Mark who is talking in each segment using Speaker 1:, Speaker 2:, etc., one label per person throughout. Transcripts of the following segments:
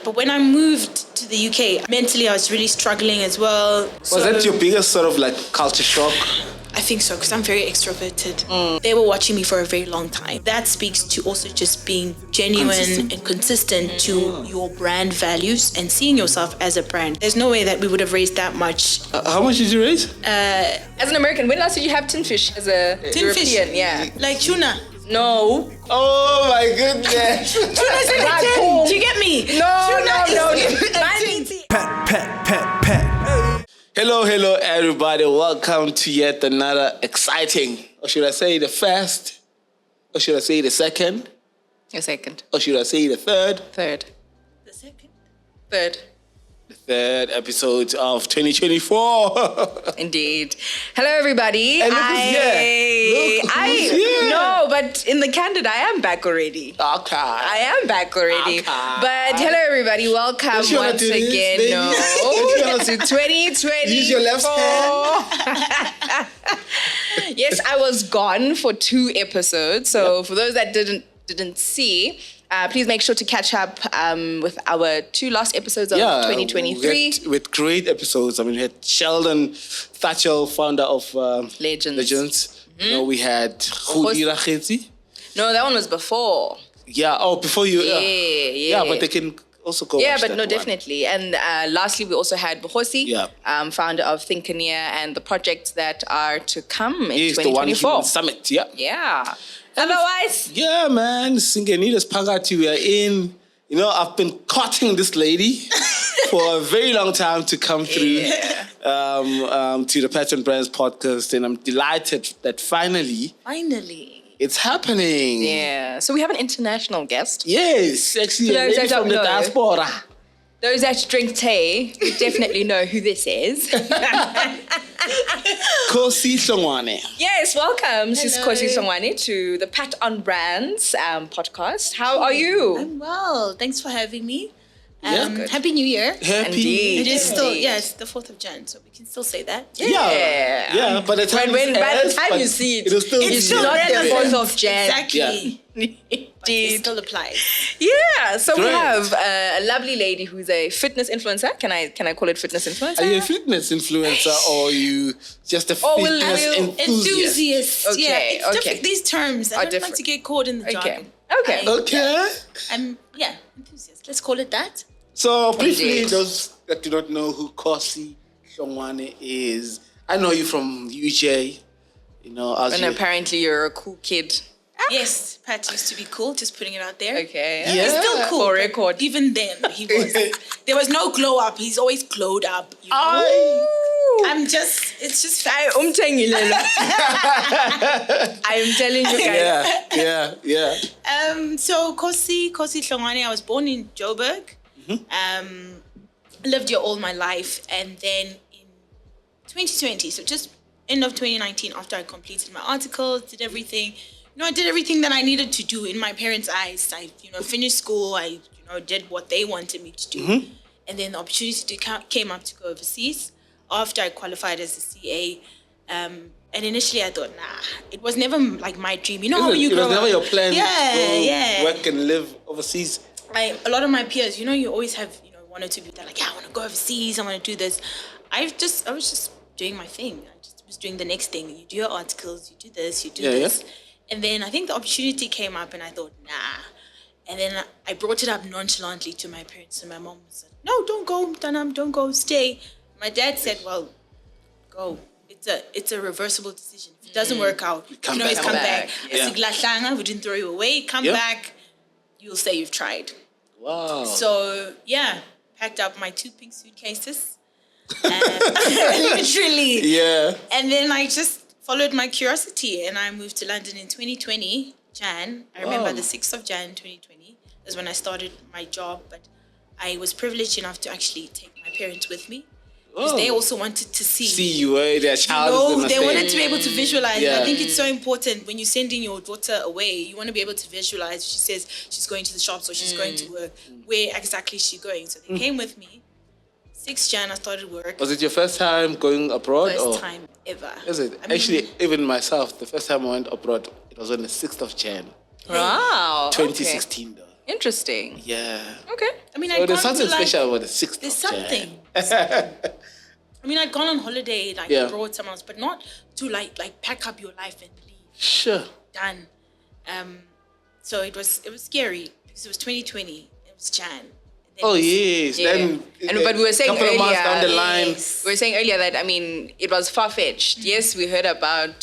Speaker 1: But when I moved to the UK, mentally I was really struggling as well.
Speaker 2: Was that your biggest sort of like culture shock?
Speaker 1: I think so, because I'm very extroverted. They were watching me for a very long time. That speaks to also just being genuine and consistent to your brand values and seeing yourself as a brand. There's no way that we would have raised that much.
Speaker 2: How much did you raise?
Speaker 3: As an American, when last did you have tin fish as a European? Yeah.
Speaker 1: Like tuna.
Speaker 3: No.
Speaker 2: Oh my goodness.
Speaker 1: Tuna's in a tin. Do you get me?
Speaker 2: Hello, everybody. Welcome to yet another exciting, or should I say the first, or should I say the second?
Speaker 3: A second.
Speaker 2: Or should I say the third?
Speaker 3: Third.
Speaker 1: The second?
Speaker 3: Third.
Speaker 2: The third episode of 2024.
Speaker 3: Indeed. Hello, everybody.
Speaker 2: And look who's here. Look who's here.
Speaker 3: No, but in the candid, I am back already.
Speaker 2: Okay.
Speaker 3: I am back already.
Speaker 2: Okay.
Speaker 3: But hello, everybody. Welcome
Speaker 2: Don't you wanna
Speaker 3: once
Speaker 2: do this,
Speaker 3: again.
Speaker 2: baby?
Speaker 3: No, to 2024.
Speaker 2: Use your left hand.
Speaker 3: Yes, I was gone for 2 episodes. So for those that didn't see, please make sure to catch up with our 2 last episodes of 2023.
Speaker 2: With great episodes. I mean, we had Sheldon Thatchell, founder of Legends.
Speaker 3: Mm-hmm.
Speaker 2: You know, we had Khosi Hlongwane.
Speaker 3: No, that one was before.
Speaker 2: Yeah. Oh, before you.
Speaker 3: Yeah.
Speaker 2: Yeah, but they can also go.
Speaker 3: Yeah,
Speaker 2: watch
Speaker 3: but
Speaker 2: that
Speaker 3: no,
Speaker 2: one.
Speaker 3: definitely. And lastly, we also had Khosi, founder of Thinkania and the projects that are to come in 2024.
Speaker 2: The One Human Summit. Yeah.
Speaker 3: Yeah. Otherwise,
Speaker 2: yeah, man, Singenidas Pagati, we are in. You know, I've been courting this lady for a very long time to come through to the patonbrands podcast, and I'm delighted that finally it's happening.
Speaker 3: Yeah. So we have an international guest.
Speaker 2: Yes, actually, a lady from the diaspora.
Speaker 3: Those that drink tea definitely know who this is.
Speaker 2: Khosi Hlongwane.
Speaker 3: Yes, welcome. This is Khosi Hlongwane to the patonbrands podcast. How are you?
Speaker 1: I'm well. Thanks for having me.
Speaker 2: Yeah.
Speaker 1: Happy New Year.
Speaker 3: Indeed.
Speaker 1: It is still, it's the 4th of Jan, so we can still say that.
Speaker 2: Yeah. By the time
Speaker 3: by the time you see it,
Speaker 1: it's still
Speaker 3: not the
Speaker 1: relevant.
Speaker 3: 4th of Jan.
Speaker 1: Exactly.
Speaker 3: Indeed.
Speaker 1: It still applies.
Speaker 3: Yeah, so
Speaker 2: Great.
Speaker 3: we have a lovely lady who's a fitness influencer. Can I call it fitness influencer?
Speaker 2: Are you a fitness influencer or are you just a fitness enthusiast?
Speaker 1: Okay. Yeah, it's different. These terms, I don't like to get caught in the jargon.
Speaker 3: Okay.
Speaker 1: I'm enthusiast. Let's call it that.
Speaker 2: So briefly, those that do not know who Khosi Hlongwane is, I know you from UJ. You know,
Speaker 3: and apparently you're a cool kid.
Speaker 1: Yes, Pat used to be cool, just putting it out there.
Speaker 3: Okay.
Speaker 1: Yeah. He's still cool.
Speaker 3: For record.
Speaker 1: Even then, he was. There was no glow up. He's always glowed up. You know? It's just fact.
Speaker 3: I'm telling you guys.
Speaker 2: Yeah.
Speaker 1: So Khosi Hlongwane, I was born in Joburg. Lived here all my life. And then in 2020, so just end of 2019, after I completed my articles, did everything. I did everything that I needed to do in my parents' eyes. I, finished school. I, did what they wanted me to do. And then the opportunity came up to go overseas after I qualified as a CA. And initially I thought, it was never like my dream. You know how you grow up.
Speaker 2: It was never your plan
Speaker 1: to
Speaker 2: work and live overseas.
Speaker 1: A lot of my peers, you always have, 1 or 2 people that are like, I want to go overseas. I want to do this. I was just doing my thing. I just was doing the next thing. You do your articles, you do this, you do this. Yeah. And then I think the opportunity came up and I thought, And then I brought it up nonchalantly to my parents, and my mom said, no, don't go, Danam, don't go, stay. My dad said, well, go. It's a reversible decision. If it doesn't work out, you can always come back. Yeah. We didn't throw you away. Come back. You'll say you've tried.
Speaker 2: Wow.
Speaker 1: So, packed up my 2 pink suitcases. Literally. Yeah. And then I just followed my curiosity, and I moved to London in 2020, Jan. I remember the 6th of Jan 2020 is when I started my job, but I was privileged enough to actually take my parents with me. Because they also wanted to see
Speaker 2: you, their child.
Speaker 1: They wanted to be able to visualize. Yeah. I think it's so important when you're sending your daughter away, you want to be able to visualize. She says she's going to the shops or she's going to work. Where exactly is she going? So they came with me. 6th Jan, I started work.
Speaker 2: Was it your first time going abroad?
Speaker 1: First time ever.
Speaker 2: Is it? Actually, even myself, the first time I went abroad, it was on the 6th of Jan.
Speaker 3: Wow.
Speaker 2: 2016, though.
Speaker 3: Interesting.
Speaker 2: Yeah.
Speaker 3: Okay.
Speaker 1: I mean,
Speaker 2: So there's something special about the 6th
Speaker 1: There's
Speaker 2: of
Speaker 1: something.
Speaker 2: Jan.
Speaker 1: I mean, I'd gone on holiday, like abroad somewhere else, but not to like pack up your life and leave.
Speaker 2: Sure.
Speaker 1: Done. So it was scary because it was 2020. It was Jan.
Speaker 2: Oh yes.
Speaker 3: Yeah.
Speaker 2: Then
Speaker 3: But we were saying
Speaker 2: couple of months down the
Speaker 3: earlier,
Speaker 2: line.
Speaker 3: we were saying earlier that, I mean, it was far-fetched. Yes, we heard about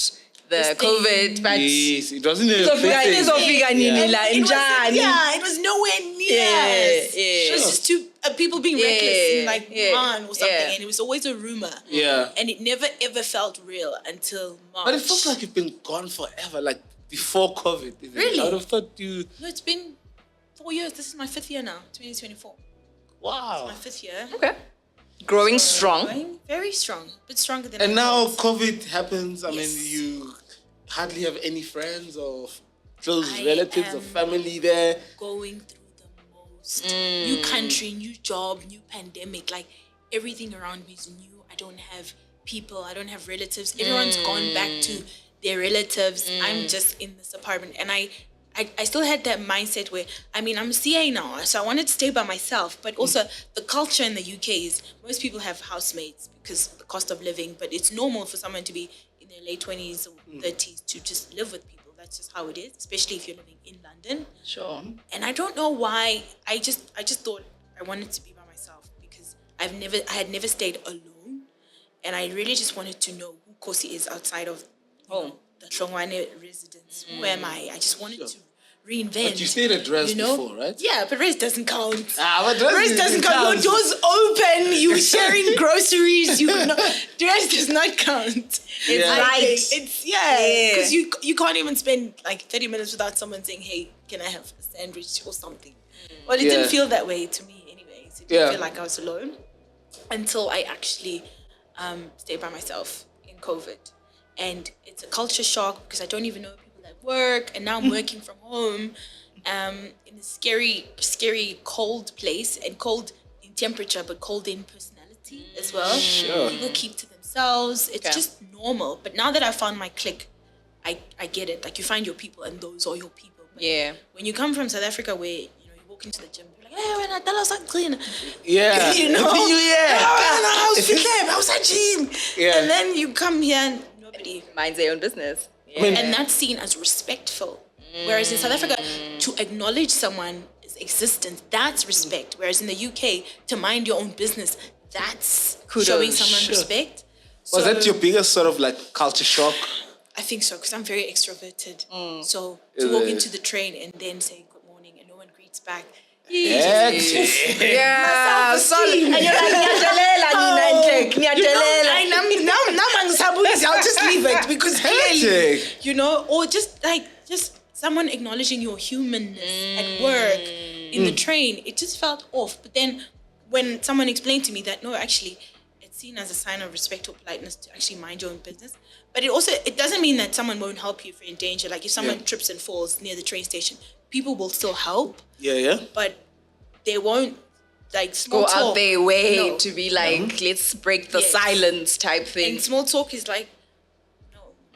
Speaker 3: the
Speaker 1: This thing.
Speaker 3: COVID, but
Speaker 2: Yes, it wasn't a
Speaker 3: Izofika-
Speaker 2: big thing.
Speaker 3: izofika nini la,
Speaker 1: It
Speaker 3: njani?
Speaker 1: it was nowhere near
Speaker 3: Yeah,
Speaker 1: us.
Speaker 3: yeah.
Speaker 1: It was just two people being reckless in like Wuhan or something, and it was always a rumor.
Speaker 2: Yeah.
Speaker 1: And it never ever felt real until March.
Speaker 2: But it feels like you've been gone forever, like before COVID. Isn't
Speaker 1: Really?
Speaker 2: It? I would have thought you.
Speaker 1: No, it's been 4 years. This is my 5th year now, 2024.
Speaker 2: Wow.
Speaker 1: My 5th year.
Speaker 3: Okay. Growing strong.
Speaker 1: Going very strong. A bit stronger than
Speaker 2: And
Speaker 1: I
Speaker 2: now
Speaker 1: thought.
Speaker 2: COVID happens. I mean,
Speaker 1: Yes.
Speaker 2: you hardly have any friends or close
Speaker 1: I
Speaker 2: relatives or
Speaker 1: am
Speaker 2: family there.
Speaker 1: Going through the most. New country, new job, new pandemic. Like everything around me is new. I don't have people. I don't have relatives. Everyone's gone back to their relatives. I'm just in this apartment. And I still had that mindset where, I mean, I'm a CA now, so I wanted to stay by myself. But also the culture in the UK is most people have housemates because of the cost of living. But it's normal for someone to be in their late 20s or 30s to just live with people. That's just how it is, especially if you're living in London.
Speaker 3: Sure.
Speaker 1: And I don't know why. I just thought I wanted to be by myself because I had never stayed alone, and I really just wanted to know who Khosi is outside of the Hlongwane residence. Who am I? I just wanted to reinvent.
Speaker 2: But you stayed at Res before, right?
Speaker 1: Yeah, but Res doesn't count.
Speaker 2: But
Speaker 1: Res doesn't count. Your door's open. You sharing groceries. Res does not count.
Speaker 3: It's right.
Speaker 1: It's because you can't even spend like 30 minutes without someone saying, "Hey, can I have a sandwich or something?" Well, it didn't feel that way to me, anyways. It didn't feel like I was alone until I actually stayed by myself in COVID, and it's a culture shock because I don't even know people at work, and now I'm working from home, in a scary, cold place, and cold in temperature, but cold in personality as well.
Speaker 2: Sure.
Speaker 1: People keep to themselves. It's just normal. But now that I found my clique, I get it. Like you find your people, and those are your people. But when you come from South Africa, where you walk into the gym, you're like, "Hey, when I tell us I'm clean."
Speaker 2: Yeah.
Speaker 1: You know. How's that gym?
Speaker 2: Yeah.
Speaker 1: And then you come here and nobody
Speaker 3: Minds their own business. Yeah.
Speaker 2: I mean,
Speaker 1: and that's seen as respectful. Whereas in South Africa, to acknowledge someone's existence, that's respect. Whereas in the UK, to mind your own business, that's showing someone respect.
Speaker 2: Was that your biggest sort of like culture shock?
Speaker 1: I think so, because I'm very extroverted. So to walk into the train and then say good morning and no one greets back.
Speaker 3: Yeah, solid. And you're like,
Speaker 1: I'll just leave it because clearly, or just someone acknowledging your humanness at work in the train. It just felt off. But then when someone explained to me that, no, actually, it's seen as a sign of respect or politeness to actually mind your own business. But it doesn't mean that someone won't help you if you're in danger. Like if someone trips and falls near the train station, people will still help.
Speaker 2: Yeah.
Speaker 1: But they won't small
Speaker 3: go
Speaker 1: talk.
Speaker 3: out their way to be like, let's break the silence type thing.
Speaker 1: And small talk is like,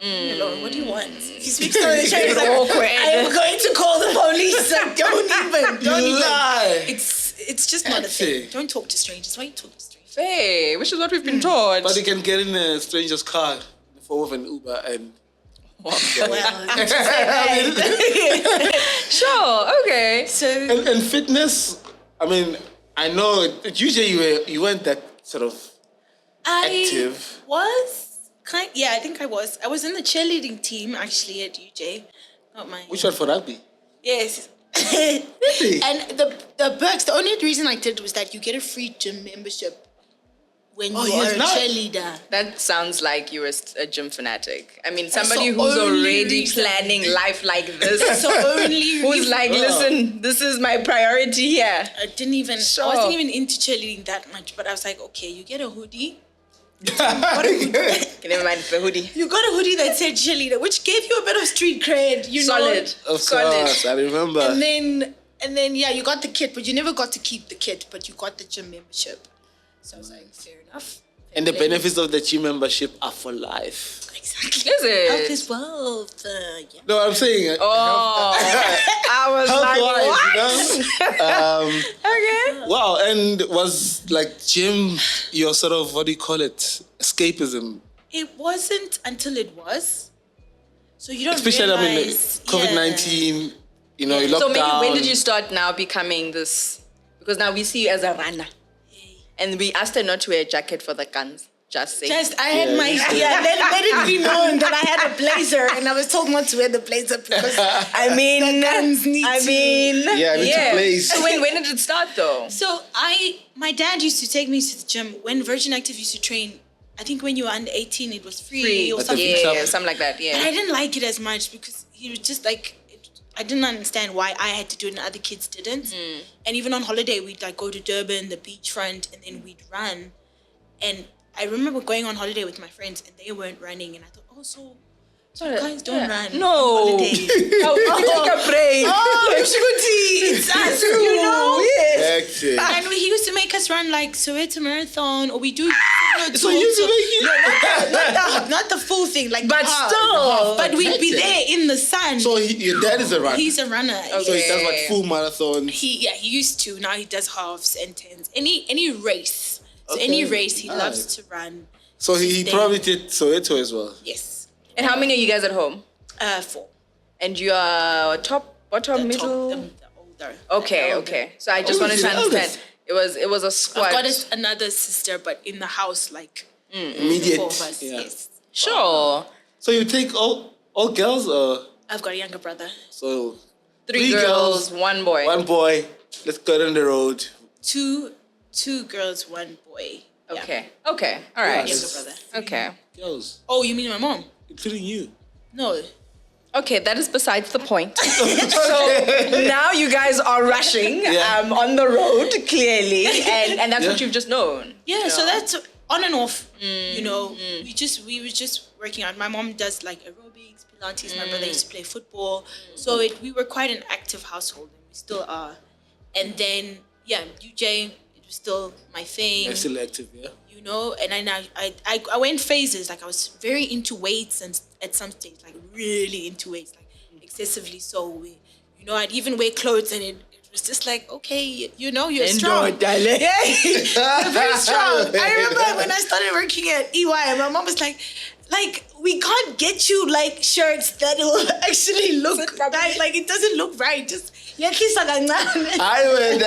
Speaker 1: no, what do you want? If you speak to the train, it's like, I am going to call the police. Like, don't even.
Speaker 2: Lie.
Speaker 1: It's just not a thing. Don't talk to strangers. Why you talk to strangers?
Speaker 3: Hey, which is what we've been taught.
Speaker 2: But you can get in a stranger's car in the form of an Uber and
Speaker 1: Well,
Speaker 3: sure, okay.
Speaker 1: So
Speaker 2: and fitness. I mean, I know usually you weren't that sort of active.
Speaker 1: I think I was. I was in the cheerleading team actually at UJ. Not mine.
Speaker 2: Which one for rugby?
Speaker 1: Yes.
Speaker 2: Really?
Speaker 1: And the perks, the only reason I did was that you get a free gym membership when you are a cheerleader.
Speaker 3: That sounds like you're a gym fanatic. I mean, somebody
Speaker 1: the
Speaker 3: who's
Speaker 1: only
Speaker 3: already
Speaker 1: reason.
Speaker 3: planning life like this.
Speaker 1: That's the only
Speaker 3: Who's
Speaker 1: reason.
Speaker 3: like, listen, this is my priority here.
Speaker 1: I wasn't even into cheerleading that much, but I was like, okay, you get a hoodie.
Speaker 3: Never mind the hoodie.
Speaker 1: You got a hoodie that said cheerleader, which gave you a bit of street cred,
Speaker 3: Solid.
Speaker 2: Of
Speaker 3: Solid.
Speaker 2: course, I remember.
Speaker 1: And then you got the kit, but you never got to keep the kit, but you got the gym membership. So I was like, fair enough.
Speaker 2: And the benefits of the gym membership are for life.
Speaker 1: Exactly.
Speaker 3: Is it?
Speaker 1: Health is wealth. Yeah.
Speaker 2: No, I'm saying
Speaker 3: Oh, I was like, what? Okay.
Speaker 2: Wow, and was like gym your sort of, what do you call it, escapism?
Speaker 1: It wasn't until it was. So you don't
Speaker 2: Especially,
Speaker 1: realize.
Speaker 2: COVID-19, you know, you locked
Speaker 3: So maybe
Speaker 2: down.
Speaker 3: when did you start now becoming this? Because now we see you as a runner. And we asked her not to wear a jacket for the guns. Just saying.
Speaker 1: I had my let it be known that I had a blazer and I was told not to wear the blazer because
Speaker 3: I mean,
Speaker 1: the guns need to.
Speaker 2: Yeah, I need to blaze.
Speaker 3: So when did it start though?
Speaker 1: So my dad used to take me to the gym when Virgin Active used to train. I think when you were under 18, it was free or something.
Speaker 3: Yeah, something like that. Yeah.
Speaker 1: But I didn't like it as much because he was just like, I didn't understand why I had to do it and other kids didn't. And even on holiday, we'd like go to Durban, the beachfront, and then we'd run. And I remember going on holiday with my friends and they weren't running. And I thought, oh, so you guys don't run
Speaker 3: No.
Speaker 1: on holiday.
Speaker 3: Take a break.
Speaker 1: Oh, it's us, you know?
Speaker 3: Yes.
Speaker 2: Hectic.
Speaker 1: And he used to make us run like Soweto Marathon, or we do.
Speaker 2: So you used to make it?
Speaker 1: Not the full thing, like
Speaker 3: But
Speaker 1: the half.
Speaker 3: still.
Speaker 1: But we'd be there in the sun.
Speaker 2: So your dad is a runner.
Speaker 1: He's a runner.
Speaker 2: So he does like full marathons.
Speaker 1: He used to. Now he does halves and tens. Any race. So any race he loves to run.
Speaker 2: So he probably did Soweto as well.
Speaker 1: Yes.
Speaker 3: And how many are you guys at home?
Speaker 1: 4.
Speaker 3: And you are top, bottom, middle?
Speaker 1: The older.
Speaker 3: Okay. So I just wanted to understand. It was a squad.
Speaker 1: I've got another sister, but in the house, like
Speaker 2: Immediate.
Speaker 1: 4 of us.
Speaker 2: Yeah.
Speaker 1: Yes.
Speaker 3: Sure.
Speaker 2: So you take all girls or
Speaker 1: I've got a younger brother.
Speaker 2: so
Speaker 3: 3 girls, 1 boy.
Speaker 2: one boy. Let's go down the road.
Speaker 1: 2 girls, 1 boy. Yeah.
Speaker 3: Okay. All right.
Speaker 1: Younger brother.
Speaker 3: Okay.
Speaker 2: Girls,
Speaker 1: Oh, you mean my mom?
Speaker 2: including you.
Speaker 1: No.
Speaker 3: Okay, that is besides the point. So now you guys are rushing on the road, clearly, and that's what you've just known.
Speaker 1: Yeah, so that's on and off. You know, we were just working out. My mom does like aerobics, Pilates. My brother used to play football. So we were quite an active household, and we still are. And then UJ, it was still my thing.
Speaker 2: You're still active, yeah.
Speaker 1: You know, and I went phases. Like I was very into weights, and at some stage, like really into weights, like excessively so. I'd even wear clothes, and it was just like, okay, you're strong.
Speaker 3: darling.
Speaker 1: Yeah, you're very strong. I remember when I started working at EY, and my mom was like, we can't get you like shirts that will actually look right. Like it doesn't look right. Just
Speaker 2: I went.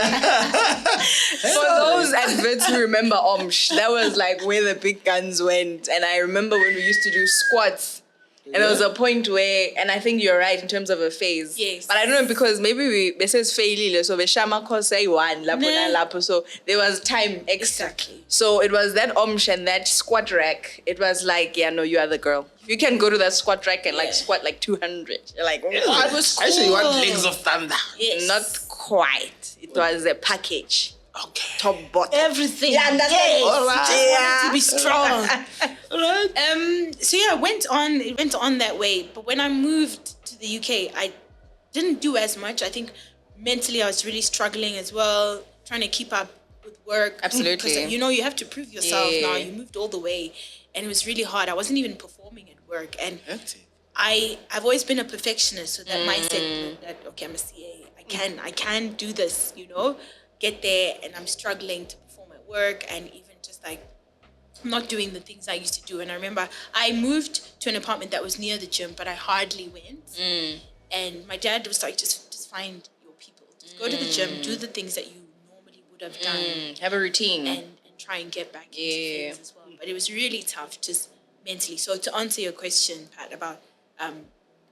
Speaker 3: For those adverts who remember Omsh, that was like where the big guns went. And I remember when we used to do squats. And there was a point where, and I think you're right in terms of a phase.
Speaker 1: Yes.
Speaker 3: But I don't know, because maybe we says failure, so we shama say one, lapo, so there was time extra.
Speaker 1: Exactly.
Speaker 3: So it was that Omsh and that squat rack. It was like, you are the girl. You can go to that squat rack and like squat like 200. You're like,
Speaker 1: Oh, it was cool.
Speaker 2: Actually, you want legs of thunder.
Speaker 1: Yes.
Speaker 3: not quite. It was a package.
Speaker 2: Okay.
Speaker 3: Top, bottom.
Speaker 1: Everything.
Speaker 3: Yeah, understand.
Speaker 1: Yes.
Speaker 3: All right.
Speaker 1: Just wanted to be strong.
Speaker 2: All right.
Speaker 1: So it went on that way. But when I moved to the UK, I didn't do as much. I think mentally I was really struggling as well, trying to keep up with work.
Speaker 3: Absolutely.
Speaker 1: Because, you have to prove yourself now.
Speaker 3: Yeah.
Speaker 1: You moved all the way. And it was really hard. I wasn't even performing at work. And
Speaker 2: Hectic.
Speaker 1: I've always been a perfectionist. So that mindset that, okay, I'm a CA. I can do this, get there, and I'm struggling to perform at work, and even just like not doing the things I used to do. And I remember I moved to an apartment that was near the gym, but I hardly went. And my dad was like, just find your people. Just go to the gym, do the things that you normally would have done.
Speaker 3: Have a routine.
Speaker 1: And try and get back into things as well. But it was really tough, just mentally. So to answer your question, Pat, about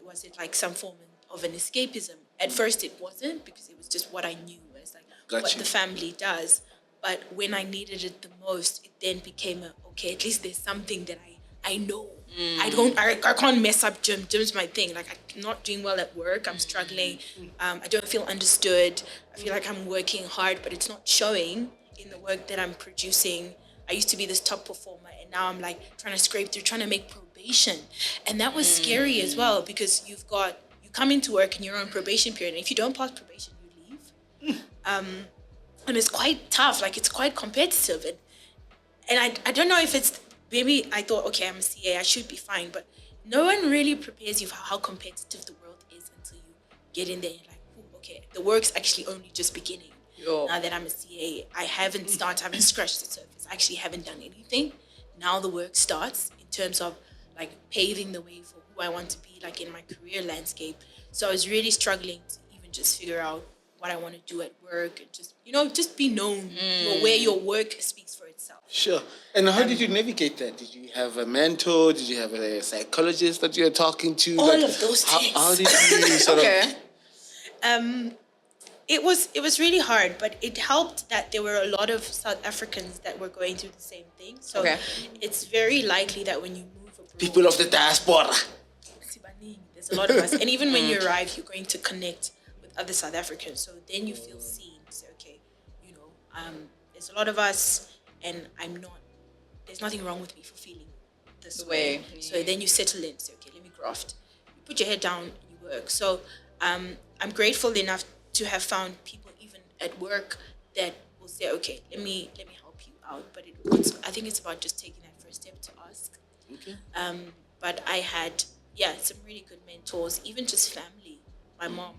Speaker 1: was it like some form of an escapism? At first it wasn't, because it was just what I knew as like what the family does. But when I needed it the most, it then became okay, at least there's something that I know. I can't mess up gym. Gym's my thing. Like I'm not doing well at work. I'm struggling. I don't feel understood. I feel like I'm working hard, but it's not showing in the work that I'm producing. I used to be this top performer, and now I'm like trying to scrape through, trying to make probation. And that was scary as well, because you come into work and you're on probation period, and if you don't pass probation, you leave. And it's quite tough, like it's quite competitive. and I don't know if it's, maybe I thought, okay, I'm a CA, I should be fine, but no one really prepares you for how competitive the world is until you get in there and you're like, ooh, okay, the work's actually only just beginning. Now that I'm a CA, I haven't scratched the surface. I actually haven't done anything. Now the work starts in terms of like paving the way for who I want to be like in my career landscape. So I was really struggling to even just figure out what I want to do at work and just, just be known where your work speaks for itself.
Speaker 2: Sure. And how did you navigate that? Did you have a mentor? Did you have a psychologist that you were talking to?
Speaker 1: All of those things.
Speaker 2: How did you sort
Speaker 3: Okay.
Speaker 1: It was really hard, but it helped that there were a lot of South Africans that were going through the same thing. So it's very likely that when you move abroad,
Speaker 2: people of the diaspora,
Speaker 1: there's a lot of us. And even when you arrive, you're going to connect with other South Africans. So then you feel seen. So, okay, there's a lot of us and there's nothing wrong with me for feeling this way. So then you settle in. So, okay, let me graft. You put your head down and you work. So I'm grateful enough to have found people even at work that will say, okay, let me help you out. But I think it's about just taking that first step to ask.
Speaker 2: Okay.
Speaker 1: But I had some really good mentors, even just family. My mom,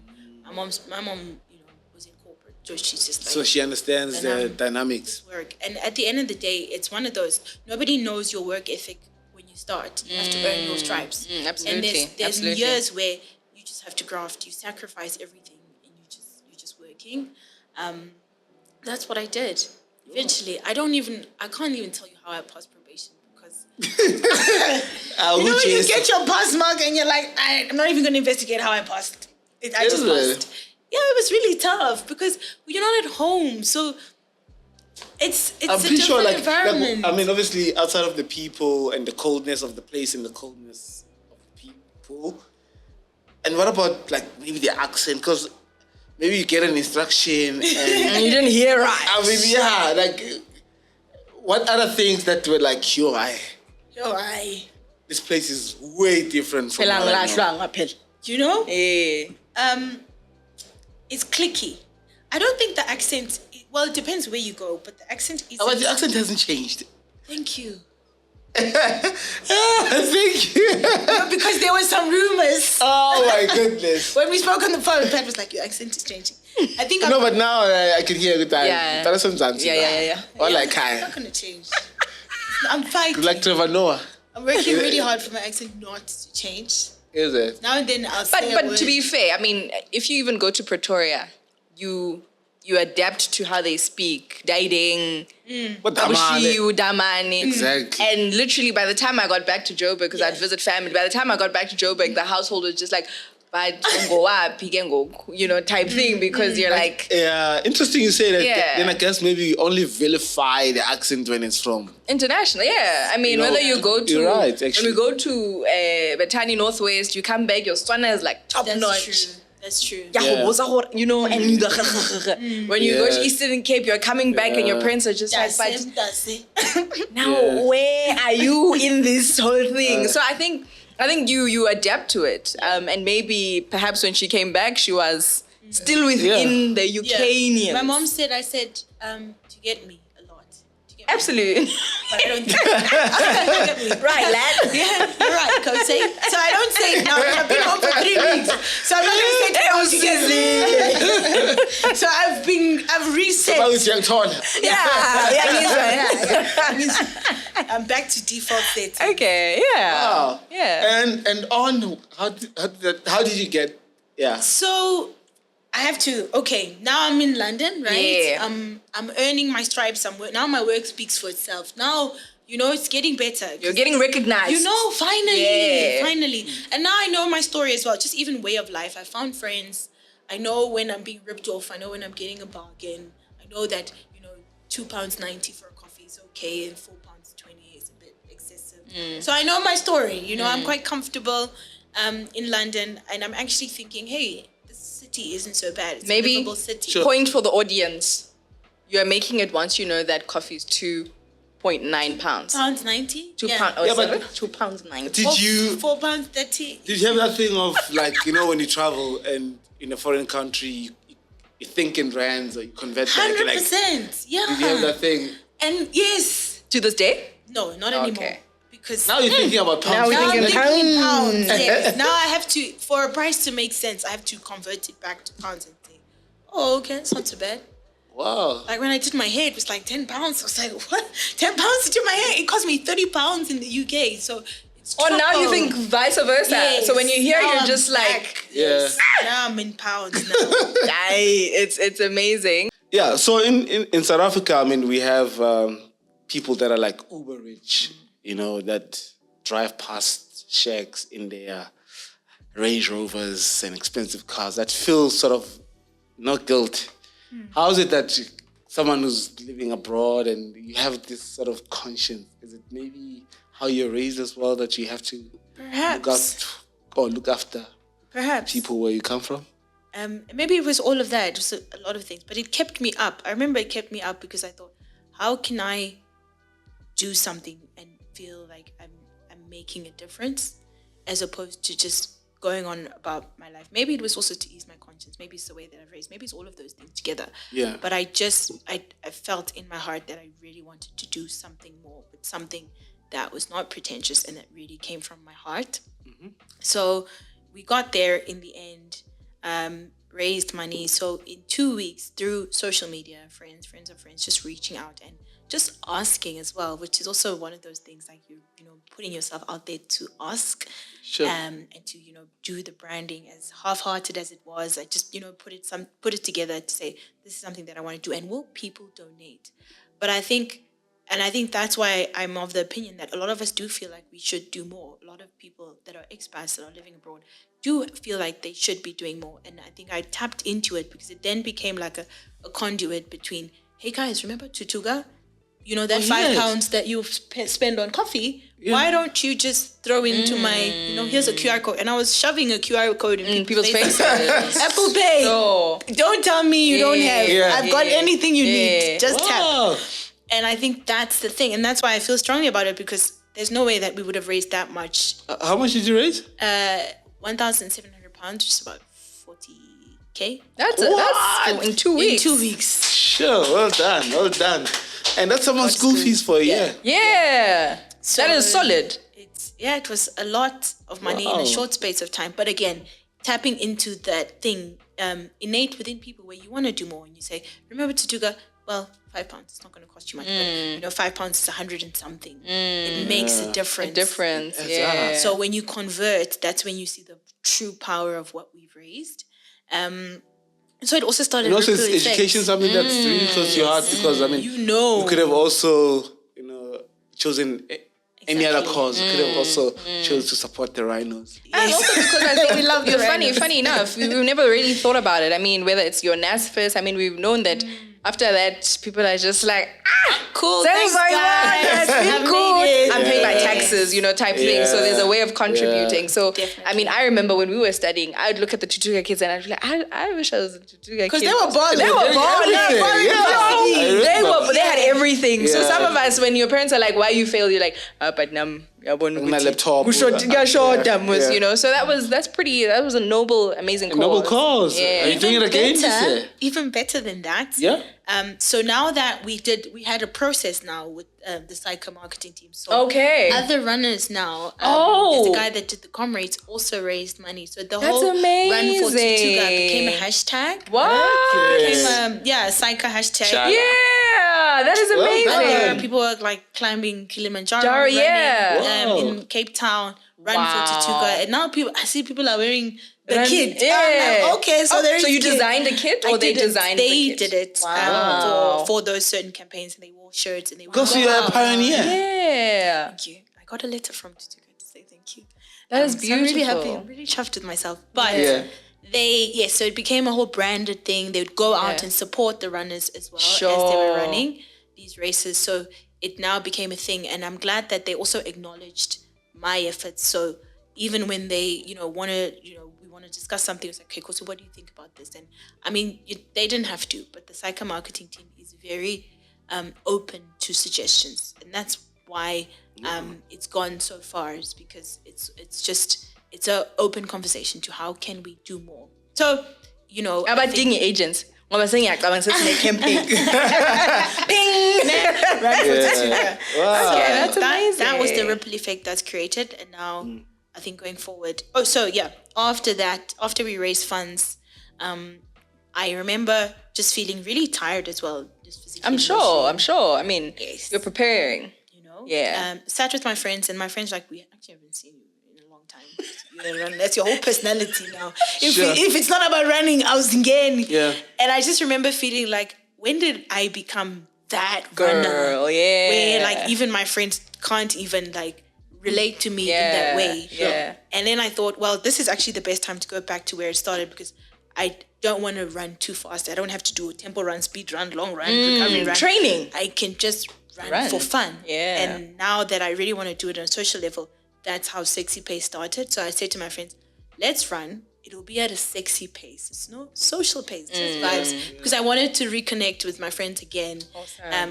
Speaker 1: was in corporate, so she's just like,
Speaker 2: so she understands the dynamics.
Speaker 1: Work, and at the end of the day, it's one of those. Nobody knows your work ethic when you start. You have to earn your stripes.
Speaker 3: Absolutely.
Speaker 1: And there's years where you just have to graft. You sacrifice everything, and you're just working. That's what I did. Eventually, I can't even tell you how I passed probation because when you get your pass mark and you're like, I'm not even going to investigate how I passed. I just passed. Yeah, it was really tough because you're not at home, so it's
Speaker 2: I'm
Speaker 1: a
Speaker 2: pretty
Speaker 1: different
Speaker 2: sure,
Speaker 1: environment.
Speaker 2: I mean, obviously, outside of the people and the coldness of the place and the coldness of the people. And what about maybe the accent? Because maybe you get an instruction and
Speaker 3: you didn't hear right.
Speaker 2: I mean, what other things that were like, yo, this place is way different from what I know.
Speaker 1: You know?
Speaker 3: Yeah.
Speaker 1: It's clicky. I don't think the accent, it depends where you go, but the accent is...
Speaker 2: But the accent hasn't changed.
Speaker 1: Thank you.
Speaker 2: Thank you.
Speaker 1: Because there were some rumors.
Speaker 2: Oh my goodness.
Speaker 1: When we spoke on the phone, Pat was like, your accent is changing. I think
Speaker 2: but now I can hear good time.
Speaker 3: Yeah.
Speaker 2: Yeah. Or
Speaker 1: it's not going to change. I'm fighting.
Speaker 2: Like Trevor Noah.
Speaker 1: I'm working really hard for my accent not to change.
Speaker 2: Is it?
Speaker 1: Now and then I'll say
Speaker 3: But to be fair, I mean, if you even go to Pretoria, you adapt to how they speak. Daiding, Damani.
Speaker 2: Exactly.
Speaker 3: And literally by the time I got back to Joburg, because I'd visit family, by the time I got back to Joburg, the household was just like, type thing, because you're like...
Speaker 2: Yeah, interesting you say that. Yeah. Then I guess maybe you only vilify the accent when it's from...
Speaker 3: International, yeah. I mean, whether you go to...
Speaker 2: You're right, actually.
Speaker 3: When we go to Betani Northwest, you come back, your Swana is like top notch.
Speaker 1: That's true.
Speaker 3: And when you go to Eastern Cape, you're coming back and your parents are just now where are you in this whole thing? So I think you adapt to it. And maybe perhaps when she came back, she was still within the Ukrainian.
Speaker 1: Yeah. My mom said, to get me a lot.
Speaker 3: Absolutely.
Speaker 1: But I don't think right, lad. Yeah, you're right, Khosi. So I don't say now. I've been home for 3 weeks. So I'm not going to say to So I've reset. I'm back to default setting.
Speaker 3: Okay, yeah.
Speaker 2: Wow.
Speaker 3: Yeah.
Speaker 2: And on, how did you get,
Speaker 1: So I have to, now I'm in London, right?
Speaker 3: Yeah.
Speaker 1: I'm earning my stripes. Now my work speaks for itself. Now, it's getting better.
Speaker 3: You're getting recognized.
Speaker 1: Finally. And now I know my story as well, just even way of life. I found friends. I know when I'm being ripped off. I know when I'm getting a bargain. I know that, £2.90 for a coffee is okay and £4.20 is a bit excessive. So I know my story. I'm quite comfortable in London, and I'm actually thinking, hey, city isn't so bad. It's
Speaker 3: maybe
Speaker 1: a livable city.
Speaker 3: Sure. Point for the audience. You're making it once you know that coffee is £2.9.
Speaker 1: £2.90?
Speaker 3: £2.90.
Speaker 2: Did you...
Speaker 1: £4.30.
Speaker 2: Did you have that thing of when you travel and in a foreign country, you think in rands or you convert back?
Speaker 1: 100%, yeah.
Speaker 2: Did you have that thing?
Speaker 1: And yes,
Speaker 3: To this day?
Speaker 1: No, not anymore.
Speaker 3: Okay.
Speaker 1: Because
Speaker 2: Now you're thinking about pounds.
Speaker 3: Now we're
Speaker 1: now I'm
Speaker 3: thinking
Speaker 1: thinking in
Speaker 3: pounds.
Speaker 1: pounds. Yes. Now I have to, for a price to make sense, I have to convert it back to pounds and say, oh, okay, it's not too bad.
Speaker 2: Wow.
Speaker 1: Like when I did my hair, it was like £10. I was like, what? £10 to do my hair? It cost me £30 in the UK. So it's
Speaker 3: Or now you
Speaker 1: triple.
Speaker 3: think vice versa.
Speaker 1: Yes.
Speaker 3: So when you hear,
Speaker 1: Now
Speaker 3: you're
Speaker 1: I'm
Speaker 3: just
Speaker 1: back.
Speaker 3: like,
Speaker 1: Yes. Now I'm in pounds now.
Speaker 3: it's amazing.
Speaker 2: Yeah, so in South Africa, I mean, we have people that are like uber rich, you know, that drive past shacks in their Range Rovers and expensive cars that feel sort of no guilt. How is it that someone who's living abroad and you have this sort of conscience? Is it maybe how you're raised as well that you have to look after
Speaker 1: Perhaps.
Speaker 2: people where you come from?
Speaker 1: Maybe it was all of that. It was a lot of things, but it kept me up. I remember it kept me up because I thought, how can I do something and feel like I'm making a difference, as opposed to just going on about my life. Maybe it was also to ease my conscience. Maybe it's the way that I've raised. Maybe it's all of those things together.
Speaker 2: Yeah.
Speaker 1: But I felt in my heart that I really wanted to do something more, but something that was not pretentious and that really came from my heart. Mm-hmm. So we got there in the end, raised money. So in 2 weeks, through social media, friends of friends, just reaching out and just asking as well, which is also one of those things, like you know, putting yourself out there to ask,
Speaker 2: Sure.
Speaker 1: and to, you know, do the branding as half-hearted as it was. I just, you know, put it together to say, this is something that I want to do, and will people donate? But I think that's why I'm of the opinion that a lot of us do feel like we should do more. A lot of people that are expats that are living abroad do feel like they should be doing more. And I think I tapped into it because it then became like a conduit between, hey guys, remember Thuthuka? You know, that £5 that you spend on coffee, why don't you just throw into my, you know, here's a QR code. And I was shoving a QR code in people's faces. Apple Pay.
Speaker 3: Oh.
Speaker 1: Don't tell me you don't have.
Speaker 2: Yeah.
Speaker 1: I've got anything you need. Just
Speaker 2: Wow.
Speaker 1: tap. And I think that's the thing. And that's why I feel strongly about it, because there's no way that we would have raised that much.
Speaker 2: How much did you raise?
Speaker 1: £1,700, just about 40k.
Speaker 3: That's in 2 weeks.
Speaker 1: In 2 weeks.
Speaker 2: Sure, well done. And that's someone's school fees for a year.
Speaker 3: Yeah.
Speaker 1: So
Speaker 3: that is solid.
Speaker 1: It was a lot of money in a short space of time. But again, tapping into that thing innate within people where you want to do more, and you say, remember Thuthuka, well, £5, it's not going to cost you much, but you know, £5 is 100 and something. It makes a difference.
Speaker 3: Yeah.
Speaker 1: So when you convert, that's when you see the true power of what we've raised. So it also started.
Speaker 2: And also, is
Speaker 1: ripple effects.
Speaker 2: education something that's really close to your heart? Because I mean,
Speaker 1: you
Speaker 2: could have also, you know, chosen any other
Speaker 1: Exactly.
Speaker 2: cause. You could have also chose to support the rhinos.
Speaker 3: And also because I think
Speaker 1: We love the
Speaker 3: you're
Speaker 1: randoms.
Speaker 3: funny enough, we've never really thought about it. I mean, whether it's your NAS first, I mean, we've known that after that, people are just like,
Speaker 1: cool.
Speaker 3: thanks,
Speaker 1: Thanks,
Speaker 3: guys.
Speaker 1: guys.
Speaker 3: Been
Speaker 1: I've
Speaker 3: cool.
Speaker 1: made it.
Speaker 3: I'm paying my taxes, you know, type thing. So there's a way of contributing. So,
Speaker 1: Definitely.
Speaker 3: I mean, I remember when we were studying, I'd look at the Thuthuka kids and I'd be like, I wish I was a Thuthuka kid.
Speaker 1: Because they were balling.
Speaker 3: They were balling.
Speaker 2: Everything.
Speaker 3: They had everything. So
Speaker 2: Yeah.
Speaker 3: some of us, when your parents are like, why you failed, you're like, but
Speaker 2: My laptop.
Speaker 3: you know. So that was a noble, amazing cause.
Speaker 2: Noble cause.
Speaker 3: Yeah.
Speaker 2: Are you doing it again this year?
Speaker 1: Even better than that.
Speaker 2: Yeah.
Speaker 1: So now that we had a process now with the Psycho marketing team. So
Speaker 3: Okay.
Speaker 1: other runners now.
Speaker 3: Oh.
Speaker 1: The guy that did the comrades also raised money. So the
Speaker 3: That's
Speaker 1: whole Run for
Speaker 3: amazing.
Speaker 1: Thuthuka became a hashtag.
Speaker 3: What?
Speaker 1: Became Psycho hashtag.
Speaker 3: Yeah, that is
Speaker 2: Well
Speaker 3: amazing.
Speaker 2: done.
Speaker 1: People were like climbing Kilimanjaro,
Speaker 3: Jaro, yeah.
Speaker 1: running, in Cape Town, Run for
Speaker 3: Wow.
Speaker 1: Thuthuka. And now I see people are wearing the
Speaker 3: Run-
Speaker 1: kit.
Speaker 3: yeah.
Speaker 1: I'm like, okay, so there is
Speaker 3: So you
Speaker 1: kit.
Speaker 3: designed a kit, or
Speaker 1: I
Speaker 3: they
Speaker 1: didn't.
Speaker 3: designed
Speaker 1: They
Speaker 3: the kit?
Speaker 1: did it
Speaker 3: Wow.
Speaker 1: for those certain campaigns, and they wore shirts and they wore.
Speaker 2: Because you're a pioneer.
Speaker 3: Yeah.
Speaker 1: Thank you. I got a letter from Thuthuka to say thank you.
Speaker 3: That is
Speaker 1: So I'm really happy.
Speaker 3: beautiful.
Speaker 1: I'm really chuffed with myself. But
Speaker 2: Yeah.
Speaker 1: so it became a whole branded thing. They would go out
Speaker 3: Yeah.
Speaker 1: and support the runners as well as they
Speaker 3: Sure.
Speaker 1: were running these races. So it now became a thing, and I'm glad that they also acknowledged my efforts. So even when they, we want to discuss something, it's like, okay, Khosi, what do you think about this? And I mean, they didn't have to, but the Psycho marketing team is very open to suggestions, and that's why it's gone so far. Is because it's an open conversation to how can we do more. So
Speaker 3: About dingy agents. Ngoba sengiyacabanga sethi ne-campaign.
Speaker 1: Run for Thuthuka.
Speaker 2: Wow.
Speaker 3: Yeah, that's amazing.
Speaker 1: That was the ripple effect that's created. And now, I think going forward. Oh, so yeah, after that, after we raised funds, I remember just feeling really tired as well. Just physically.
Speaker 3: I'm sure. I mean,
Speaker 1: Yes.
Speaker 3: you're preparing.
Speaker 1: You know?
Speaker 3: Yeah.
Speaker 1: Sat with my friends, and my friends like, we actually haven't seen you in a long time. You're gonna run. That's your whole personality now. If it's not about running, I was again.
Speaker 2: Yeah.
Speaker 1: And I just remember feeling like, when did I become that
Speaker 3: Girl,
Speaker 1: runner?
Speaker 3: yeah.
Speaker 1: Where like even my friends can't even like relate to me in that way.
Speaker 3: Yeah.
Speaker 1: And then I thought, well, this is actually the best time to go back to where it started, because I don't want to run too fast. I don't have to do a tempo run, speed run, long run, recovery run.
Speaker 3: Training.
Speaker 1: I can just run for fun.
Speaker 3: Yeah.
Speaker 1: And now that I really want to do it on a social level, that's how Sexy Pace started. So I said to my friends, let's run. It'll be at a sexy pace. It's no social pace. It's just vibes. Because I wanted to reconnect with my friends again,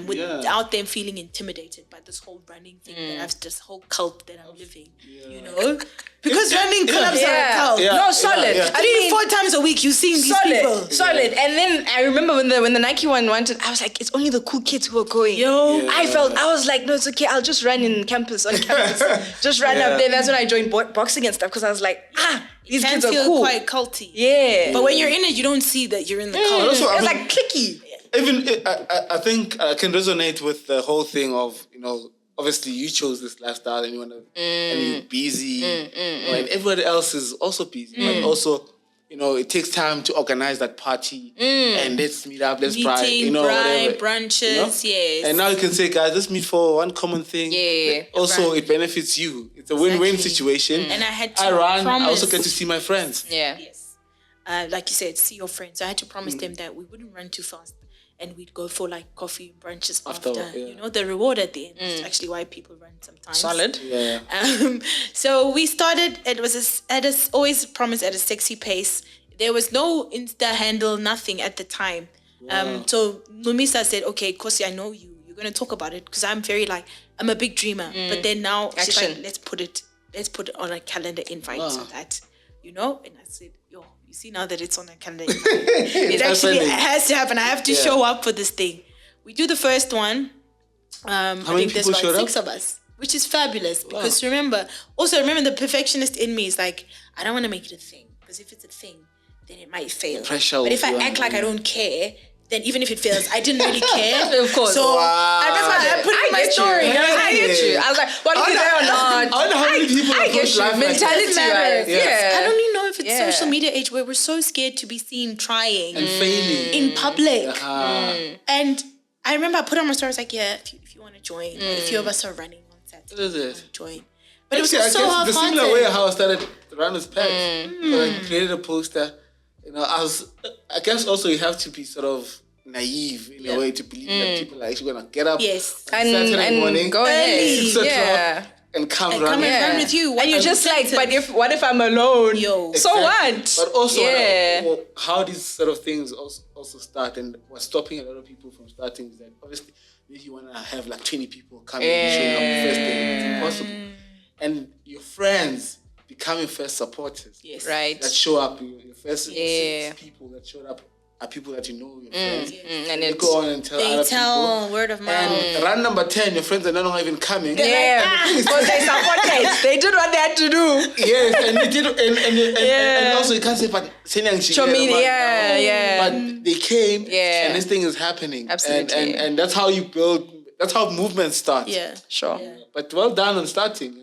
Speaker 1: without them feeling intimidated by this whole running thing, that I've this whole cult that I'm living. You know, because running clubs are a cult.
Speaker 2: Yeah.
Speaker 3: No, solid.
Speaker 2: Yeah.
Speaker 3: I mean,
Speaker 1: 3-4 times a week, you're seeing these people.
Speaker 3: Solid. And then I remember when the Nike one wanted, I was like, it's only the cool kids who are going.
Speaker 1: Yo.
Speaker 3: I was like, no, it's okay. I'll just run on campus. Just run up there. That's when I joined boxing and stuff, because I was like, these
Speaker 1: Can
Speaker 3: kids are
Speaker 1: feel
Speaker 3: cool.
Speaker 1: quite culty.
Speaker 3: Yeah.
Speaker 1: But when you're in it, you don't see that you're in the cult.
Speaker 2: also, I
Speaker 3: it's
Speaker 2: mean-
Speaker 3: like clicky.
Speaker 2: Even I think I can resonate with the whole thing of, you know, obviously you chose this lifestyle and you want to, and you're busy, and everybody else is also busy, but also, you know, it takes time to organize that party and let's meet up, let's try, you know, whatever.
Speaker 1: brunches,
Speaker 2: you know?
Speaker 1: yes.
Speaker 2: And now you can say, guys, let's meet for one common thing.
Speaker 3: Yeah.
Speaker 2: Also, it benefits you. It's a win-win
Speaker 1: Exactly.
Speaker 2: situation.
Speaker 1: And I had to
Speaker 2: I run.
Speaker 1: promise.
Speaker 2: I also get to see my friends.
Speaker 3: Yeah.
Speaker 1: Yes. Like you said, see your friends. I had to promise them that we wouldn't run too fast, and we'd go for like coffee and brunches after.
Speaker 2: yeah.
Speaker 1: You know, the reward at the end is actually why people run sometimes.
Speaker 3: Solid.
Speaker 2: Yeah.
Speaker 1: So we started. It was always promised at a sexy pace. There was no Insta handle, nothing at the time. So Mumisa said, "Okay, Khosi, I know you. You're gonna talk about it, because I'm very like, I'm a big dreamer. But then now she's
Speaker 3: Action.
Speaker 1: like, let's put it on a calendar invite so that, you know." And I said, "Yo, you see now that it's on a calendar invite, it actually
Speaker 2: happening.
Speaker 1: has to happen. I have to show up for this thing." We do the first one. I
Speaker 2: many
Speaker 1: think there's
Speaker 2: people
Speaker 1: about
Speaker 2: showed
Speaker 1: 6 of us, which is fabulous, because remember the perfectionist in me is like, I don't want to make it a thing, because if it's a thing, then it might fail.
Speaker 2: Pressure
Speaker 1: But if I
Speaker 2: will be
Speaker 1: act
Speaker 2: on
Speaker 1: like
Speaker 2: you.
Speaker 1: I don't care, then even if it fails, I didn't really care.
Speaker 3: Of course.
Speaker 1: So
Speaker 2: Wow.
Speaker 1: that's why I put it in my story.
Speaker 3: I get you. I was like, what if you're there or not?
Speaker 2: I wonder how many people
Speaker 3: I get
Speaker 2: approach
Speaker 3: you.
Speaker 2: life like that.
Speaker 3: Mentality
Speaker 1: matters.
Speaker 3: wise.
Speaker 2: Yes.
Speaker 3: Yeah.
Speaker 1: I don't even know if it's
Speaker 3: Yeah.
Speaker 1: social media age where we're so scared to be seen trying
Speaker 2: And failing.
Speaker 1: in public.
Speaker 2: Uh-huh.
Speaker 1: And I remember I put on my story, I was like, yeah, if you want to join, a few of us are running on Saturday.
Speaker 2: What is it?
Speaker 1: You wanna join. But it was
Speaker 2: Actually, I
Speaker 1: so
Speaker 2: guess
Speaker 1: hard.
Speaker 2: the similar way how I started to run with pets. So I created a poster. You know, I guess also you have to be sort of naive in a way to believe that people are actually gonna get up
Speaker 1: Yes.
Speaker 2: on Saturday morning,
Speaker 3: go ahead.
Speaker 2: 6 o'clock,
Speaker 3: Yeah.
Speaker 2: and come
Speaker 1: And
Speaker 2: run.
Speaker 1: come and
Speaker 3: Yeah.
Speaker 1: run with you.
Speaker 3: And you're just like, but what if I'm alone?
Speaker 1: Yo.
Speaker 3: So what?
Speaker 2: But also,
Speaker 3: Yeah.
Speaker 2: how these sort of things also start, and what's stopping a lot of people from starting is that obviously if you want to have like 20 people coming and showing up the first day, it's impossible. And your friends becoming first supporters.
Speaker 1: Yes.
Speaker 3: Right.
Speaker 2: That show up, your first
Speaker 3: Yeah.
Speaker 2: people that showed up are people that you know, your friends.
Speaker 3: And
Speaker 2: You
Speaker 3: it's
Speaker 2: go on and tell
Speaker 1: They
Speaker 2: other
Speaker 1: tell
Speaker 2: people.
Speaker 1: word of mouth.
Speaker 2: And run number 10, your friends are no longer even coming.
Speaker 3: yeah, because they supported. They did what they had to do.
Speaker 2: Yes, and they did, and also you can't say, but
Speaker 3: Show me, yeah.
Speaker 2: But they came,
Speaker 3: Yeah.
Speaker 2: and this thing is happening.
Speaker 3: Absolutely.
Speaker 2: And that's how you build. That's how movements start.
Speaker 1: Yeah.
Speaker 3: Sure.
Speaker 2: But well done on starting.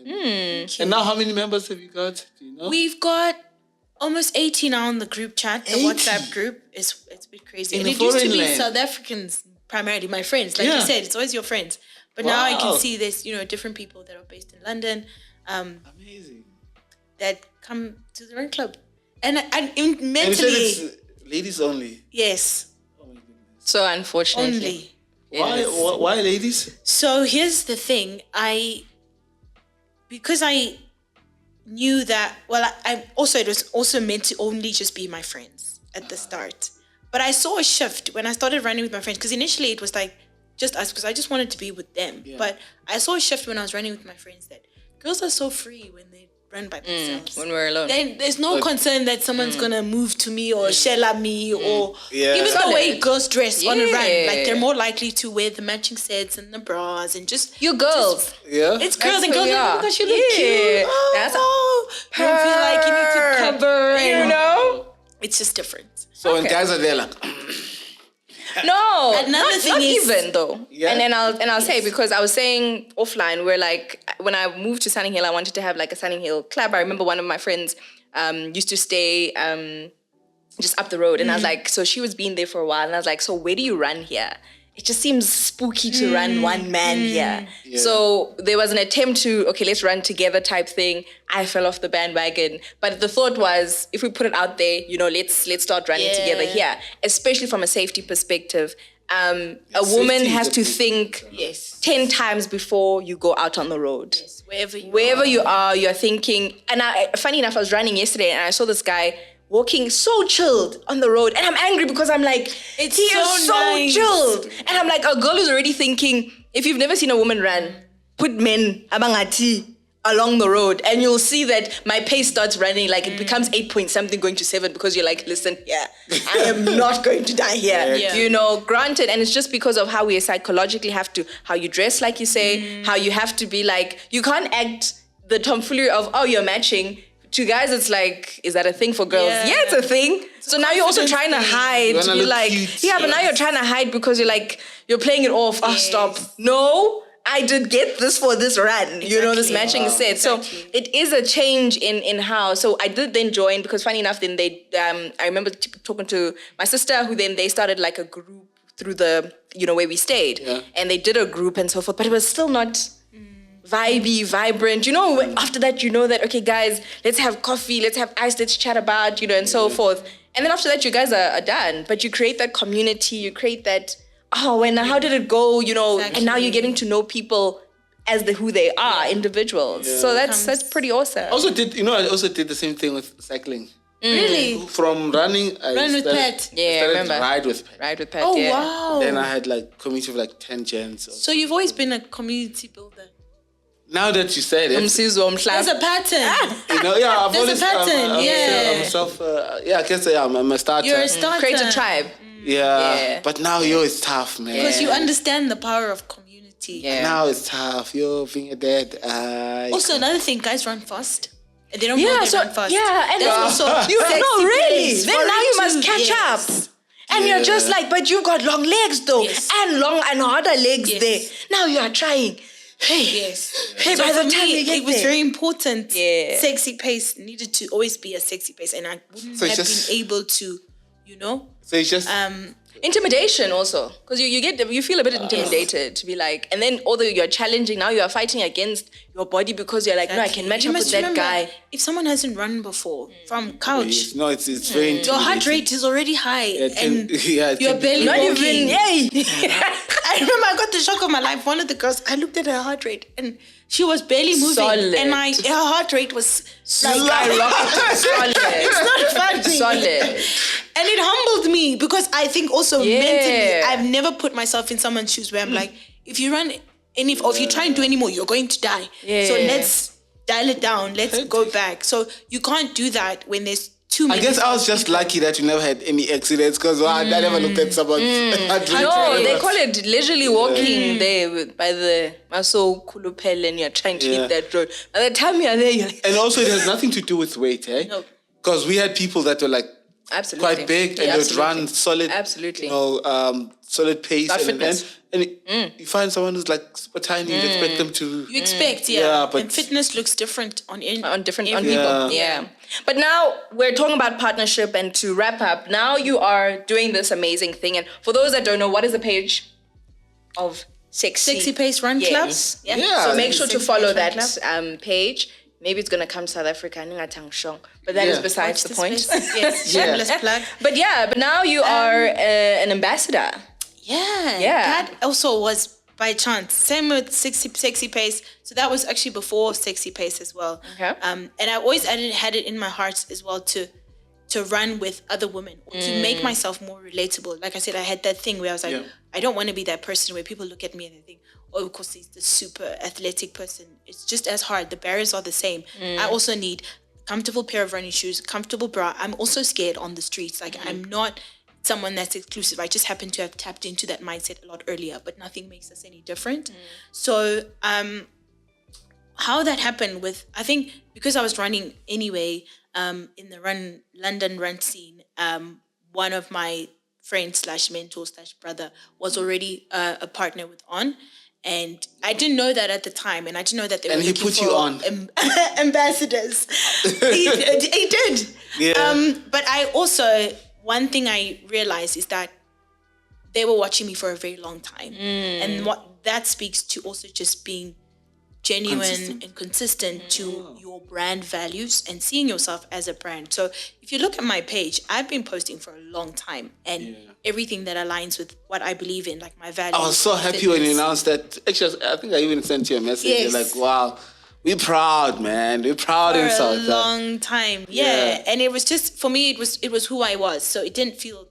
Speaker 2: And now, how many members have you got? Do you know?
Speaker 1: We've got almost 80 now in the group chat, the
Speaker 2: 80?
Speaker 1: WhatsApp group. It's a bit crazy.
Speaker 2: In
Speaker 1: And
Speaker 2: a
Speaker 1: it used to
Speaker 2: foreign
Speaker 1: be
Speaker 2: land.
Speaker 1: South Africans, primarily my friends. Like
Speaker 2: Yeah.
Speaker 1: you said, it's always your friends. But now I
Speaker 2: Wow.
Speaker 1: can see there's, different people that are based in London
Speaker 2: Amazing.
Speaker 1: that come to the run club. And
Speaker 2: And you said
Speaker 1: mentally,
Speaker 2: it's ladies only.
Speaker 1: yes,
Speaker 2: Oh my goodness.
Speaker 3: So unfortunately.
Speaker 1: only.
Speaker 2: Why ladies?
Speaker 1: So here's the thing. Because I knew that, it was also meant to only just be my friends at the start. But I saw a shift when I started running with my friends, because initially it was like just us, because I just wanted to be with them.
Speaker 2: Yeah.
Speaker 1: But I saw a shift when I was running with my friends that girls are so free when they're run by themselves.
Speaker 3: When we're alone.
Speaker 1: Then there's no concern that someone's gonna move to me or shella me or even the
Speaker 3: Solid.
Speaker 1: way girls dress on a run.
Speaker 3: Yeah.
Speaker 1: Like they're more likely to wear the matching sets and the bras and just
Speaker 3: You girls.
Speaker 2: Yeah.
Speaker 1: it's girls
Speaker 3: That's
Speaker 1: and
Speaker 3: who
Speaker 1: girls.
Speaker 3: we
Speaker 1: Like, oh
Speaker 3: are.
Speaker 1: my gosh, you look
Speaker 3: Yeah.
Speaker 1: cute.
Speaker 3: That's
Speaker 1: You don't feel like you need to cover.
Speaker 3: You
Speaker 1: and-
Speaker 3: know?
Speaker 1: It's just different.
Speaker 2: So when guys are there, like,
Speaker 3: No,
Speaker 1: Another
Speaker 3: not,
Speaker 1: thing
Speaker 3: not
Speaker 1: is-
Speaker 3: even though.
Speaker 2: Yeah.
Speaker 3: And I'll say, because I was saying offline, where like when I moved to Sunning Hill, I wanted to have like a Sunning Hill club. I remember one of my friends used to stay just up the road, and I was like, so she was being there for a while, and I was like, so where do you run here? It just seems spooky to run one man here.
Speaker 2: Yeah.
Speaker 3: So there was an attempt to, okay, let's run together type thing. I fell off the bandwagon. But the thought was, if we put it out there, you know, let's start running together here, especially from a safety perspective. A woman
Speaker 2: Safety
Speaker 3: has
Speaker 2: is a
Speaker 3: to
Speaker 2: big-
Speaker 3: think
Speaker 1: Yes.
Speaker 3: 10 times before you go out on the road.
Speaker 1: Yes. Wherever
Speaker 3: Wherever you are, you're thinking, and funny enough, I was running yesterday and I saw this guy walking so chilled on the road, and I'm angry because I'm like,
Speaker 1: It's
Speaker 3: he
Speaker 1: so
Speaker 3: is so
Speaker 1: nice.
Speaker 3: chilled. And I'm like, a girl who's already thinking, if you've never seen a woman run, put men abangati along the road, and you'll see that my pace starts running, like it becomes 8 point something going to 7, because you're like, listen, I am not going to die here.
Speaker 1: Yeah.
Speaker 3: You know, granted, and it's just because of how we psychologically have to, how you dress, like you say, how you have to be like, you can't act the tomfoolery of, oh, you're matching. To guys, it's like, is that a thing for girls?
Speaker 1: Yeah.
Speaker 3: Yeah, it's a thing. So now you're also trying to
Speaker 1: confidence
Speaker 3: hide.
Speaker 2: You wanna
Speaker 3: You're
Speaker 2: look
Speaker 3: like,
Speaker 2: cute.
Speaker 3: yeah, but now you're trying to hide because you're like, you're playing it off. Oh, stop. No, I did get this for this run. You know, this
Speaker 1: Exactly.
Speaker 3: matching set. So it is a change in how. So I did then join, because funny enough, then they, I remember talking to my sister, who then they started like a group through the, you know, where we stayed.
Speaker 2: Yeah.
Speaker 3: And they did a group and so forth, but it was still not vibey, vibrant. You know, after that, you know that, okay, guys, let's have coffee, let's have ice, let's chat about, you know, and so forth. And then after that, you guys are done. But you create that community, you create that, oh, and how did it go, you know, and now you're getting to know people as who they are, individuals. So that's pretty awesome.
Speaker 2: I also did the same thing with cycling.
Speaker 1: Really?
Speaker 2: From running, I
Speaker 1: Run with
Speaker 2: started,
Speaker 1: Pat.
Speaker 3: Yeah, I
Speaker 2: started
Speaker 3: remember.
Speaker 2: to ride with Pat.
Speaker 3: Right with Pat,
Speaker 1: Oh
Speaker 3: yeah.
Speaker 1: wow.
Speaker 2: Then I had like community of like 10 gens.
Speaker 1: So you've always been a community builder.
Speaker 2: Now that you said it,
Speaker 1: There's a pattern.
Speaker 2: you know, yeah, I've
Speaker 1: There's a
Speaker 2: always,
Speaker 1: pattern,
Speaker 2: I'm self, I guess I'm a starter.
Speaker 1: You're a starter.
Speaker 3: Create a tribe.
Speaker 2: Yeah, but now it's tough, man.
Speaker 1: Because you understand the power of community.
Speaker 3: Yeah.
Speaker 2: Now it's tough. You're being a dad.
Speaker 1: Also, another thing, guys run fast. And they don't know
Speaker 3: Yeah,
Speaker 1: they
Speaker 3: so,
Speaker 1: run fast.
Speaker 3: yeah, and
Speaker 1: That's also
Speaker 3: you
Speaker 1: sexy
Speaker 3: no, really.
Speaker 1: place
Speaker 3: Then
Speaker 1: for
Speaker 3: now
Speaker 1: it
Speaker 3: you must
Speaker 1: to-
Speaker 3: catch
Speaker 1: yes.
Speaker 3: up. And you're just like, but you've got long legs though,
Speaker 1: Yes.
Speaker 3: and long and harder legs
Speaker 1: Yes.
Speaker 3: there. Now you are trying. Hey,
Speaker 1: Yes.
Speaker 3: Hey,
Speaker 1: So
Speaker 3: by the
Speaker 1: for
Speaker 3: time
Speaker 1: me,
Speaker 3: you get
Speaker 1: it was
Speaker 3: there.
Speaker 1: very important.
Speaker 3: Yeah.
Speaker 1: Sexy pace needed to always be a sexy pace, and I wouldn't
Speaker 2: So it's
Speaker 1: have
Speaker 2: just-
Speaker 1: been able to, you know,
Speaker 2: So it's just
Speaker 3: intimidation also, because you feel a bit intimidated to be like, and then although you're challenging, now you are fighting against your body because you're like, no, I can match
Speaker 1: You
Speaker 3: up with
Speaker 1: must
Speaker 3: that
Speaker 1: remember,
Speaker 3: guy.
Speaker 1: If someone hasn't run before from couch,
Speaker 2: no, it's very intimidating.
Speaker 1: your heart rate is already high, and
Speaker 2: yeah, it
Speaker 1: you're
Speaker 2: can be-
Speaker 1: barely
Speaker 3: Not
Speaker 1: walking.
Speaker 3: even, yay.
Speaker 1: I remember I got the shock of my life. One of the girls, I looked at her heart rate and she was barely moving.
Speaker 3: Solid.
Speaker 1: And her heart rate was like,
Speaker 3: Skyrocketed. Solid.
Speaker 1: it's not funny.
Speaker 3: Solid.
Speaker 1: And it humbled me because I think also
Speaker 3: Yeah.
Speaker 1: mentally, I've never put myself in someone's shoes where I'm like, if you run or if you try and do any more, you're going to die.
Speaker 3: Yeah.
Speaker 1: So let's dial it down. Let's go back. So you can't do that when there's too
Speaker 2: I
Speaker 1: many.
Speaker 2: guess I was just lucky that you never had any accidents because I never looked at someone's heart rate.
Speaker 3: No, they call it leisurely walking there by the Maso Kulupel, and you're trying to
Speaker 2: Yeah.
Speaker 3: hit that road. By the time you're there, you're like,
Speaker 2: And also, it has nothing to do with weight, eh?
Speaker 1: No.
Speaker 2: Because we had people that were like
Speaker 3: absolutely.
Speaker 2: quite big and
Speaker 3: Yeah,
Speaker 2: they would
Speaker 3: absolutely.
Speaker 2: run solid,
Speaker 3: Absolutely.
Speaker 2: you know, solid pace.
Speaker 3: About
Speaker 2: And
Speaker 3: fitness.
Speaker 2: you find someone who's like super tiny, you'd expect them to.
Speaker 1: You expect, yeah.
Speaker 2: Yeah, but-
Speaker 1: and fitness looks different on
Speaker 3: on different on
Speaker 1: every-
Speaker 3: people.
Speaker 2: Yeah.
Speaker 3: Yeah. But now we're talking about partnership, and to wrap up, now you are doing this amazing thing. And for those that don't know, what is the page of
Speaker 1: Sexy Pace Run
Speaker 3: Yes.
Speaker 1: Club.
Speaker 2: Yeah.
Speaker 3: So make sure to
Speaker 1: Sexy
Speaker 3: follow
Speaker 1: Pace Run
Speaker 3: that
Speaker 1: Club.
Speaker 3: page. Maybe it's gonna come South Africa, but that is
Speaker 2: Yeah.
Speaker 3: besides the
Speaker 1: Watch
Speaker 3: point.
Speaker 1: this space. Yes,
Speaker 2: Yeah.
Speaker 1: shameless plug.
Speaker 3: But yeah, but now you are an ambassador.
Speaker 1: Yeah.
Speaker 3: Yeah.
Speaker 1: That also was by chance. Same with Sexy Pace. So that was actually before Sexy Pace as well.
Speaker 3: Okay.
Speaker 1: And I always had it in my heart as well to to run with other women or to make myself more relatable. Like I said, I had that thing where I was like, I don't want to be that person where people look at me and they think, oh, of course, he's the super athletic person. It's just as hard. The barriers are the same. I also need a comfortable pair of running shoes, a comfortable bra. I'm also scared on the streets. Like I'm not someone that's exclusive. I just happen to have tapped into that mindset a lot earlier, but nothing makes us any different. So how that happened with, I think because I was running anyway, in the London run scene, one of my friends / mentor / brother was already a partner with On. And I didn't know that at the time. And I didn't know that they were looking for...
Speaker 2: And he put you on.
Speaker 1: Ambassadors. he did.
Speaker 2: Yeah.
Speaker 1: But I also, one thing I realized is that they were watching me for a very long time. And what that speaks to also just being genuine and consistent to your brand values and seeing yourself as a brand. So if you look at my page, I've been posting for a long time and everything that aligns with what I believe in, like my values.
Speaker 2: I was so happy when you announced that. Actually, I think I even sent you a message.
Speaker 1: Yes.
Speaker 2: You're like, wow, we're proud, man. We're proud in South
Speaker 1: For a long time. Yeah. And it was just, for me, it was who I was. So it didn't feel,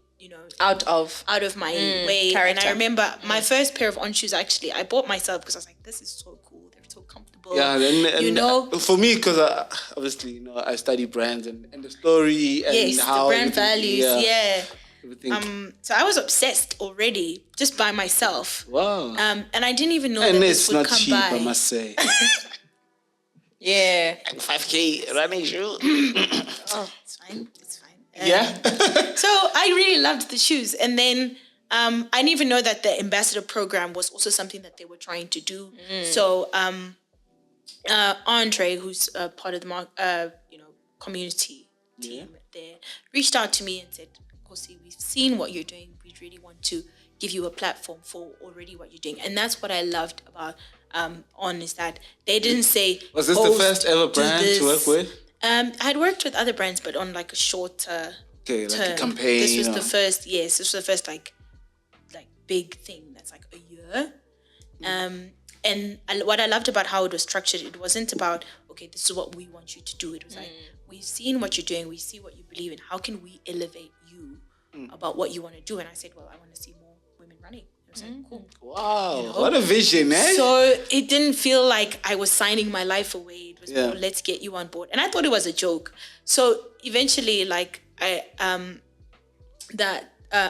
Speaker 3: out of
Speaker 1: my way.
Speaker 3: character.
Speaker 1: And I remember my first pair of On shoes, actually, I bought myself because I was like, this is so cool. They're so comfortable.
Speaker 2: Yeah, and for me, because obviously, I study brands and the story and how
Speaker 1: the brand values. Yeah.
Speaker 2: Everything.
Speaker 1: So I was obsessed already just by myself.
Speaker 2: Wow.
Speaker 1: And I didn't even know
Speaker 2: And
Speaker 1: that
Speaker 2: it's
Speaker 1: this would
Speaker 2: not
Speaker 1: come
Speaker 2: cheap,
Speaker 1: by.
Speaker 2: I must say.
Speaker 3: yeah.
Speaker 2: 5K running shoe.
Speaker 1: It's fine. It's fine.
Speaker 2: Yeah.
Speaker 1: So I really loved the shoes. And then I didn't even know that the ambassador program was also something that they were trying to do. So Andre, who's part of the community team there, reached out to me and said, Khosi, we've seen what you're doing. We really want to give you a platform for already what you're doing. And that's what I loved about On, is that they didn't say,
Speaker 2: Was this the first ever brand to work with?
Speaker 1: I had worked with other brands, but on like a shorter
Speaker 2: like
Speaker 1: term.
Speaker 2: a campaign.
Speaker 1: This was the first, this was the first like big thing that's like a year. And what I loved about how it was structured, it wasn't about, okay, this is what we want you to do. It was like, we've seen what you're doing, we see what you believe in. How can we elevate you about what you want to do? And I said, well, I want to see more women running. I was like, cool.
Speaker 2: Wow, what a vision, eh?
Speaker 1: So it didn't feel like I was signing my life away. It was more, let's get you on board. And I thought it was a joke. So eventually,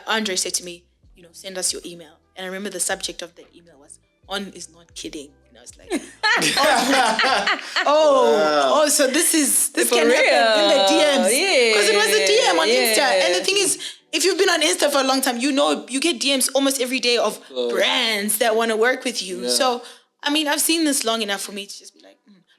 Speaker 1: Andre said to me, send us your email. And I remember the subject of the email was, On is not kidding. And I was like, so this can happen in the DMs.
Speaker 3: Yeah.
Speaker 1: Because it was a DM on Insta. And the thing is, if you've been on Insta for a long time, you get DMs almost every day of brands that want to work with you. Yeah. So, I mean, I've seen this long enough for me to just be like,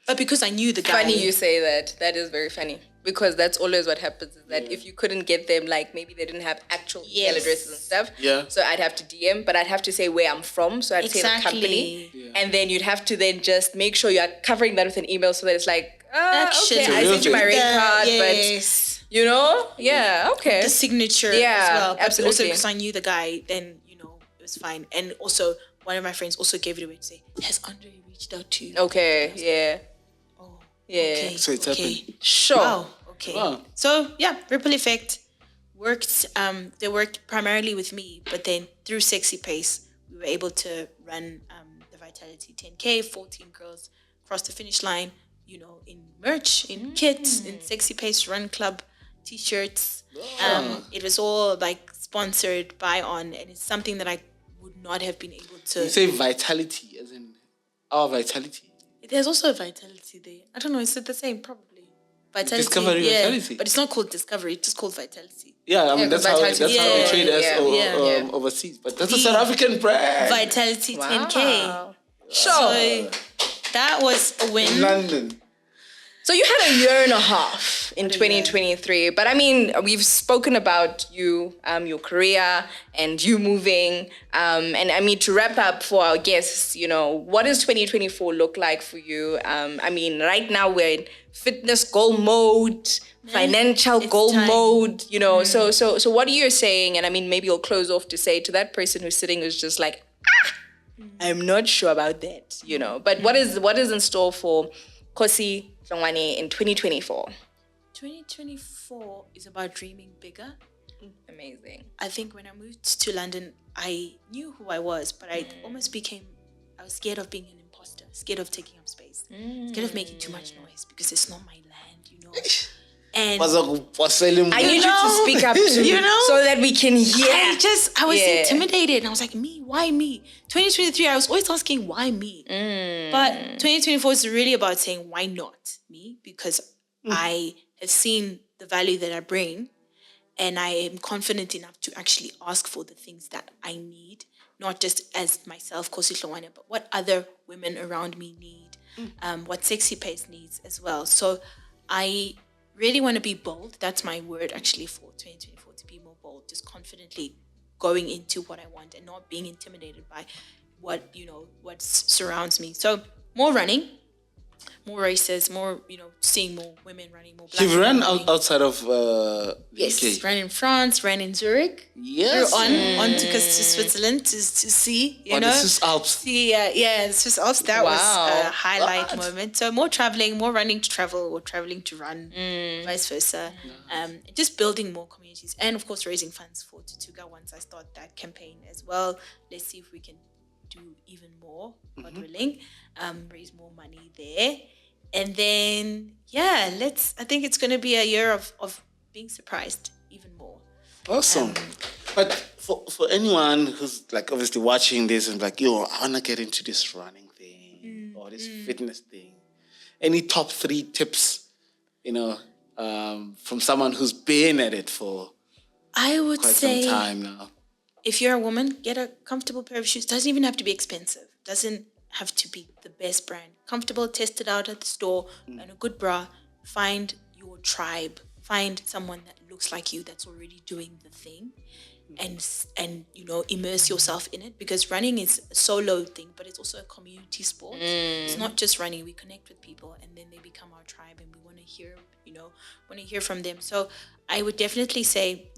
Speaker 1: But because I knew the guy.
Speaker 3: Funny you say that. That is very funny. Because that's always what happens, is that if you couldn't get them, like maybe they didn't have actual email addresses and stuff. Yeah. So I'd have to DM, but I'd have to say where I'm from. So I'd say the company. Yeah. And then you'd have to then just make sure you're covering that with an email so that it's like, okay, I sent you my rate card, but okay.
Speaker 1: The signature as well. But
Speaker 3: Absolutely.
Speaker 1: also because I knew the guy, then, it was fine. And also, one of my friends also gave it away to say, has Andre reached out to you?
Speaker 3: Okay, yeah.
Speaker 1: Okay.
Speaker 2: So it's happened.
Speaker 3: Sure.
Speaker 1: Wow. Okay. Wow. So Ripple Effect worked. They worked primarily with me, but then through Sexy Pace, we were able to run the Vitality 10K. 14 girls crossed the finish line. In merch, in kits, in Sexy Pace Run Club T-shirts. It was all like sponsored by On, and it's something that I would not have been able to.
Speaker 2: You say Vitality, as in our Vitality.
Speaker 1: There's also a Vitality there. I don't know, is it the same? Probably. Vitality.
Speaker 2: Discovery Vitality.
Speaker 1: But it's not called Discovery, it's just called Vitality.
Speaker 2: Yeah, I mean, that's how we trade as overseas. But that's a South African brand.
Speaker 1: Vitality 10K. Sure. So that was a win.
Speaker 2: In London.
Speaker 3: So you had a year and a half in 2023, but I mean, we've spoken about you, your career, and you moving. And I mean, to wrap up for our guests, what does 2024 look like for you? I mean, right now we're in fitness goal mode, financial goal mode, So what are you saying? And I mean, maybe you'll close off to say to that person who's sitting who's just like, I'm not sure about that, But what is in store for Khosi Hlongwane in 2024?
Speaker 1: 2024 is about dreaming bigger.
Speaker 3: Amazing.
Speaker 1: I think when I moved to London, I knew who I was, but I almost I was scared of being an imposter, scared of taking up space, scared of making too much noise because it's not my land, you know. And
Speaker 3: I need you to speak up too, so that we can hear.
Speaker 1: I was intimidated, and I was like, me? Why me? 2023, I was always asking, why me? But 2024 is really about saying, why not me? Because I have seen the value that I bring, and I am confident enough to actually ask for the things that I need, not just as myself, Khosi Hlongwane, but what other women around me need, what Sexy Pace needs as well. So I really want to be bold. That's my word actually for 2024, to be more bold, just confidently going into what I want and not being intimidated by what surrounds me. So more running, more races, more, seeing more women running, more black
Speaker 2: You've
Speaker 1: women
Speaker 2: run
Speaker 1: running.
Speaker 2: outside of
Speaker 1: Yes,
Speaker 2: UK.
Speaker 1: ran in France, ran in Zurich.
Speaker 2: Yes.
Speaker 1: We're on to Switzerland to see,
Speaker 2: the Swiss Alps.
Speaker 1: See, the Swiss Alps. That was
Speaker 3: Wow.
Speaker 1: a highlight moment. So more traveling, more running to travel, or traveling to run, vice versa. Just building more communities, and of course raising funds for Thuthuka once I start that campaign as well. Let's see if we can do even more, God willing, raise more money there. And then, I think it's going to be a year of being surprised even more.
Speaker 2: Awesome. But for anyone who's like obviously watching this and like, I want to get into this running thing or this fitness thing, any top 3 tips, from someone who's been at it for
Speaker 1: I would
Speaker 2: quite
Speaker 1: say,
Speaker 2: some time now?
Speaker 1: If you're a woman, get a comfortable pair of shoes. Doesn't even have to be expensive. Doesn't have to be the best brand. Comfortable, test it out at the store, and a good bra. Find your tribe. Find someone that looks like you that's already doing the thing, and immerse yourself in it, because running is a solo thing, but it's also a community sport. It's not just running. We connect with people, and then they become our tribe, and we want to hear from them. So I would definitely say,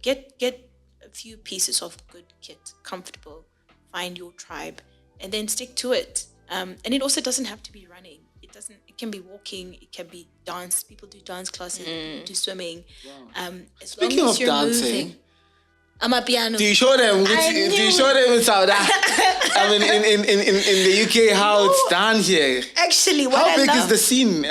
Speaker 1: get a few pieces of good kit, comfortable, find your tribe, and then stick to it. And it also doesn't have to be running. It can be walking, it can be dance. People do dance classes, people do swimming.
Speaker 2: Speaking of dancing,
Speaker 1: moving, Amapiano.
Speaker 2: do you show them? Do you show them in South Africa? I mean, in the UK, how it's done here?
Speaker 1: Actually,
Speaker 2: How big is the scene?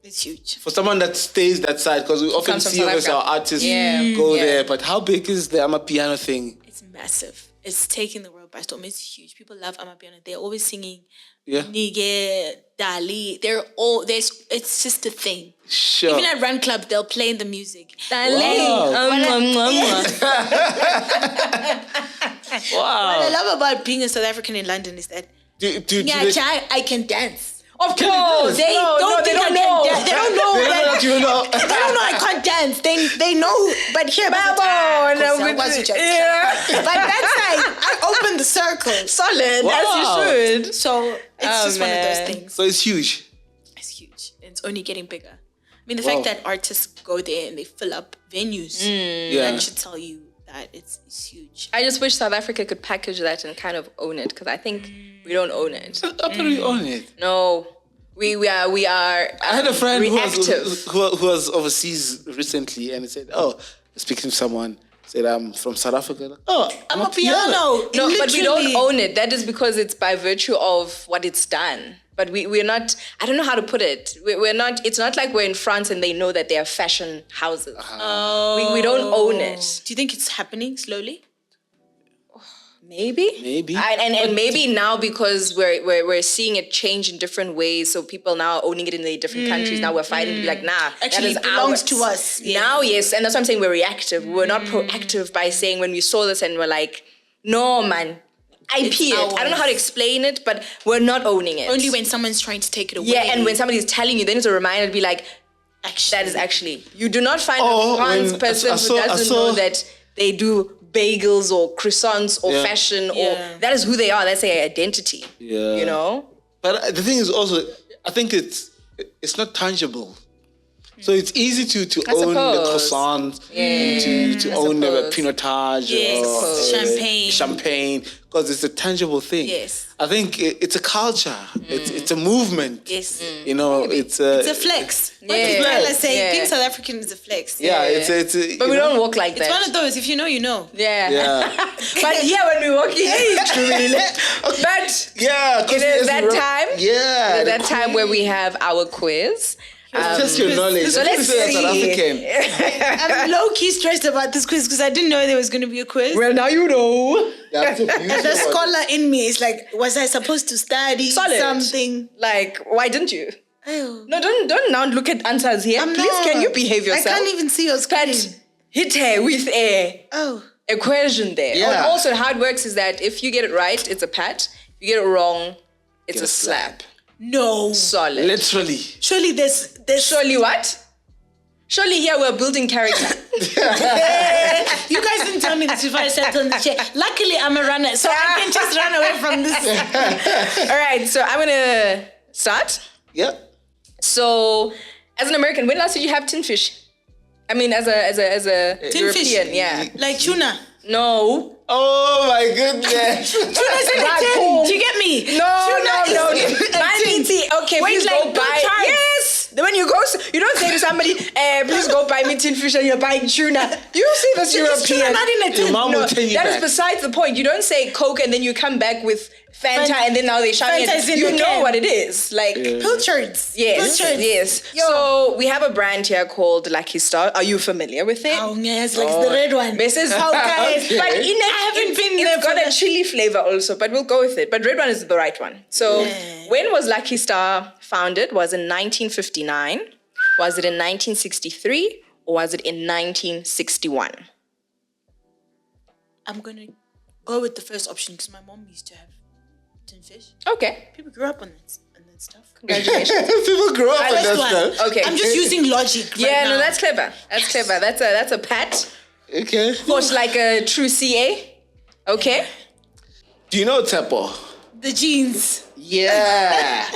Speaker 1: It's huge.
Speaker 2: For someone that stays that side, because we often
Speaker 3: Comes from
Speaker 2: see
Speaker 3: South
Speaker 2: obviously our
Speaker 3: Africa.
Speaker 2: artists
Speaker 3: Yeah.
Speaker 2: go
Speaker 3: Yeah.
Speaker 2: there, but how big is the Amapiano thing?
Speaker 1: It's massive. It's taking the world by storm. It's huge. People love Amapiano. They're always singing Nige, Dali. It's just a thing.
Speaker 2: Sure.
Speaker 1: Even at Run Club, they'll play in the music.
Speaker 2: Wow.
Speaker 1: What I love about being a South African in London is that I can dance.
Speaker 3: Of course.
Speaker 1: They don't know. They don't know that.
Speaker 2: you know.
Speaker 1: They don't know I can't dance. They know, but here, but that's like I opened the circle.
Speaker 3: Solid,
Speaker 2: Wow.
Speaker 3: as you should.
Speaker 1: So it's just one of those things.
Speaker 2: So it's huge.
Speaker 1: It's huge. It's only getting bigger. I mean, the fact that artists go there and they fill up venues, that should tell you that it's huge.
Speaker 3: I just wish South Africa could package that and kind of own it, because I think we don't own it.
Speaker 2: How do we own it?
Speaker 3: No, we are.
Speaker 2: I had a friend
Speaker 3: reactive.
Speaker 2: who was overseas recently, and he said, speaking to someone, said, I'm from South Africa. Oh, I'm a piano.
Speaker 3: No, but we don't
Speaker 1: Literally.
Speaker 3: own it. That is because it's by virtue of what it's done. But we're not, I don't know how to put it. We're not, it's not like we're in France and they know that they are fashion houses. We don't own it.
Speaker 1: Do you think it's happening slowly?
Speaker 3: Maybe. And maybe now because we're seeing it change in different ways, so people now owning it in the different countries. Now we're fighting to be like, nah,
Speaker 1: Actually,
Speaker 3: that
Speaker 1: it
Speaker 3: is
Speaker 1: belongs
Speaker 3: ours.
Speaker 1: to us. Yeah.
Speaker 3: Now, yes, and that's why I'm saying we're reactive. We're not proactive by saying when we saw this and we're like, no, man, IP it. I don't know how to explain it, but we're not owning it.
Speaker 1: Only when someone's trying to take it away.
Speaker 3: Yeah, and when somebody's telling you, then it's a reminder to be like, that is actually. You do not find a France person who doesn't know that they do bagels or croissants or fashion or that is who they are. That's their identity.
Speaker 2: Yeah.
Speaker 3: You know?
Speaker 2: But the thing is also, I think it's not tangible. So it's easy to own the croissant, to own the pinotage, or champagne, because it's a tangible thing.
Speaker 1: Yes.
Speaker 2: I think it's a culture. It's a movement.
Speaker 1: Yes.
Speaker 2: You know, it's a
Speaker 1: flex.
Speaker 2: What does Bella
Speaker 1: say? Being South African is a flex.
Speaker 2: Yeah, it's
Speaker 3: but we don't walk like that.
Speaker 1: It's one of those. If you know, you know.
Speaker 3: Yeah. But here when we walk in, but
Speaker 2: it
Speaker 3: is that time.
Speaker 2: Yeah,
Speaker 3: that time where we have our quiz.
Speaker 2: Test your knowledge.
Speaker 3: So let's see.
Speaker 2: South African.
Speaker 1: I'm low-key stressed about this quiz because I didn't know there was going to be a quiz.
Speaker 3: Well, now you know.
Speaker 2: That's
Speaker 1: and the scholar in me is like, was I supposed to study something?
Speaker 3: Like, why didn't you?
Speaker 1: Oh.
Speaker 3: No, don't now look at answers here. Please, can you behave yourself?
Speaker 1: I can't even see your screen.
Speaker 3: Hit her with a equation there.
Speaker 2: Yeah.
Speaker 3: And also, how it works is that if you get it right, it's a pat. If you get it wrong, it's a slap.
Speaker 1: No.
Speaker 3: Solid.
Speaker 2: Literally.
Speaker 1: Surely there's...
Speaker 3: Surely what? Surely here we're building character.
Speaker 1: You guys didn't tell me this before I sat on the chair. Luckily, I'm a runner, so I can just run away from this.
Speaker 3: All right, so I'm going to start.
Speaker 2: Yep.
Speaker 3: So, as an American, when last did you have tin fish? I mean, as a
Speaker 1: tin
Speaker 3: European,
Speaker 1: fish?
Speaker 3: yeah.
Speaker 1: Like tuna?
Speaker 3: No.
Speaker 2: Oh my goodness.
Speaker 1: Tuna's in a tin. Do you get me?
Speaker 3: No. Okay,
Speaker 1: wait,
Speaker 3: please
Speaker 1: like
Speaker 3: go buy. Yes. When you go, you don't say to somebody, please go buy me tin fish and you're buying tuna. You see this European.
Speaker 1: Tuna not in a tin.
Speaker 2: Your mom will tell you
Speaker 3: that is besides the point. You don't say Coke and then you come back with Fanta and then now they shout it. You know what it is. Like
Speaker 1: Pilchards.
Speaker 3: Yes. So we have a brand here called Lucky Star. Are you familiar with it?
Speaker 1: Oh, yes, like the red one.
Speaker 3: Mrs.
Speaker 1: Okay.
Speaker 3: But I haven't been there. It's got a chili flavor also, but we'll go with it. But red one is the right one. So when was Lucky Star founded? Was it in 1959? Was it in 1963? Or was it in 1961?
Speaker 1: I'm going to go with the first option because my mom used to have tin fish.
Speaker 3: Okay.
Speaker 1: People grew up on that stuff.
Speaker 3: Congratulations.
Speaker 2: People grew up on that stuff.
Speaker 3: Okay.
Speaker 1: I'm just using logic right now.
Speaker 3: No, that's clever. That's a pat.
Speaker 2: Okay.
Speaker 3: Much like a true CA. Okay.
Speaker 2: Do you know Tepo?
Speaker 1: The jeans.
Speaker 2: Yeah.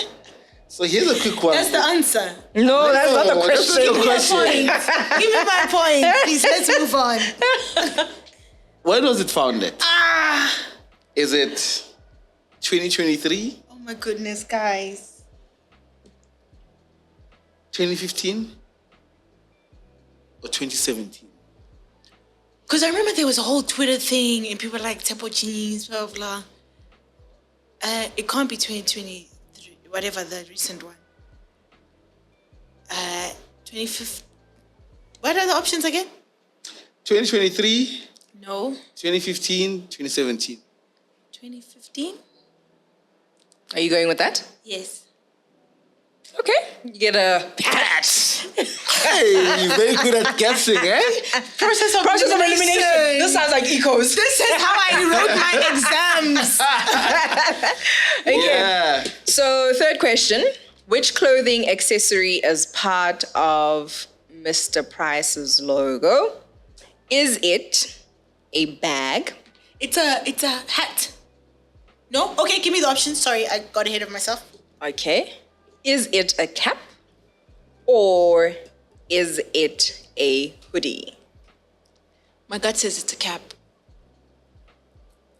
Speaker 2: So here's a quick one.
Speaker 1: That's the answer.
Speaker 3: No, that's not the question.
Speaker 1: Give me my point. Please, let's move on.
Speaker 2: When was it founded?
Speaker 1: Ah.
Speaker 2: Is it 2023?
Speaker 1: Oh my goodness, guys.
Speaker 2: 2015? Or 2017?
Speaker 1: Because I remember there was a whole Twitter thing and people were like Tepo jeans, blah, blah, blah. It can't be 2023, whatever the recent one. 2015. What are the options again?
Speaker 2: 2023?
Speaker 1: No.
Speaker 2: 2015, 2017.
Speaker 1: 2015?
Speaker 3: Are you going with that?
Speaker 1: Yes.
Speaker 3: Okay. You get a pat.
Speaker 2: Hey, you're very good at guessing, eh?
Speaker 1: Process of elimination.
Speaker 3: This sounds like ecos.
Speaker 1: This is how I wrote my exams.
Speaker 3: Okay.
Speaker 2: Yeah.
Speaker 3: So, third question. Which clothing accessory is part of Mr. Price's logo? Is it a bag?
Speaker 1: It's a hat. No? Okay, give me the options. Sorry, I got ahead of myself.
Speaker 3: Okay. Is it a cap? Or is it a hoodie?
Speaker 1: My gut says it's a cap.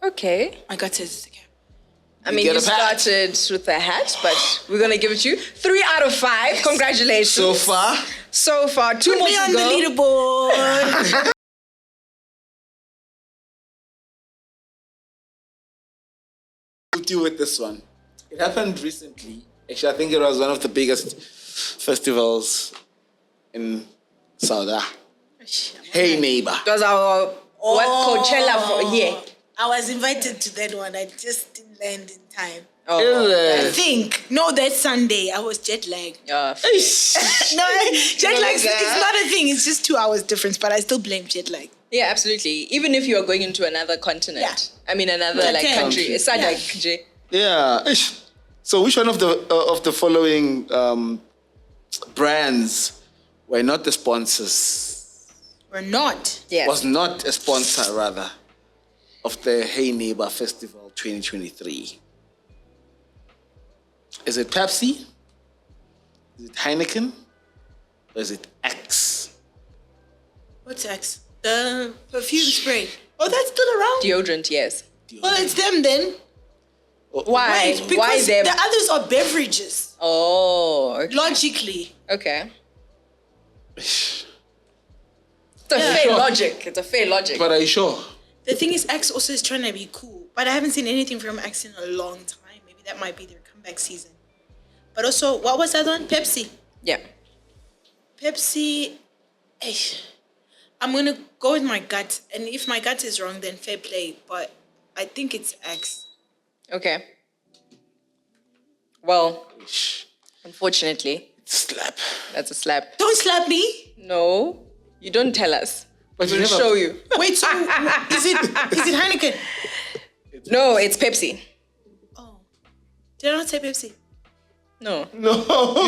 Speaker 3: Okay.
Speaker 1: My gut says it's a cap.
Speaker 3: I mean, you started with a hat, but we're going to give it to you 3 out of 5. Congratulations.
Speaker 2: So far?
Speaker 3: So far. 2 more to
Speaker 1: on
Speaker 3: go.
Speaker 1: the leaderboard.
Speaker 2: We'll deal with this one. It happened recently. Actually, I think it was one of the biggest festivals in Saudi. Hey, neighbor.
Speaker 3: It was our Coachella for here.
Speaker 1: I was invited to that one. I just didn't land in time.
Speaker 3: Oh,
Speaker 1: I think. No, that Sunday. I was jet lagged.
Speaker 3: yeah.
Speaker 1: No, jet lag is not a thing. It's just 2 hours difference, but I still blame jet lag.
Speaker 3: Yeah, absolutely. Even if you are going into another continent.
Speaker 1: Yeah.
Speaker 3: I mean, another country. It's not like J.
Speaker 2: Yeah. So which one of the following brands were not the sponsors?
Speaker 1: We're not.
Speaker 3: Yeah.
Speaker 2: Was not a sponsor, rather, of the Hey Neighbor Festival 2023. Is it Pepsi? Is it Heineken? Or is it
Speaker 1: What's Axe? The perfume spray. Oh, that's still around?
Speaker 3: Deodorant, yes.
Speaker 1: Well, it's them then.
Speaker 3: Why?
Speaker 1: Wait, because
Speaker 3: Why them?
Speaker 1: the others are beverages.
Speaker 3: Oh, okay.
Speaker 1: Logically.
Speaker 3: Okay. It's a fair logic. It's a fair logic.
Speaker 2: But are you sure?
Speaker 1: The thing is, Axe also is trying to be cool. But I haven't seen anything from Axe in a long time. Maybe that might be their comeback season. But also, what was that one? Pepsi.
Speaker 3: Yeah.
Speaker 1: Pepsi. I'm going to go with my gut. And if my gut is wrong, then fair play. But I think it's Axe.
Speaker 3: Okay. Well, unfortunately,
Speaker 2: Slap.
Speaker 3: that's a slap.
Speaker 1: Don't slap me.
Speaker 3: No, you don't tell us.
Speaker 2: But
Speaker 3: We'll
Speaker 2: you never-
Speaker 3: show you.
Speaker 1: Wait, so is it Heineken?
Speaker 3: No, it's Pepsi.
Speaker 1: Oh. Did I not say Pepsi?
Speaker 3: No.
Speaker 2: No.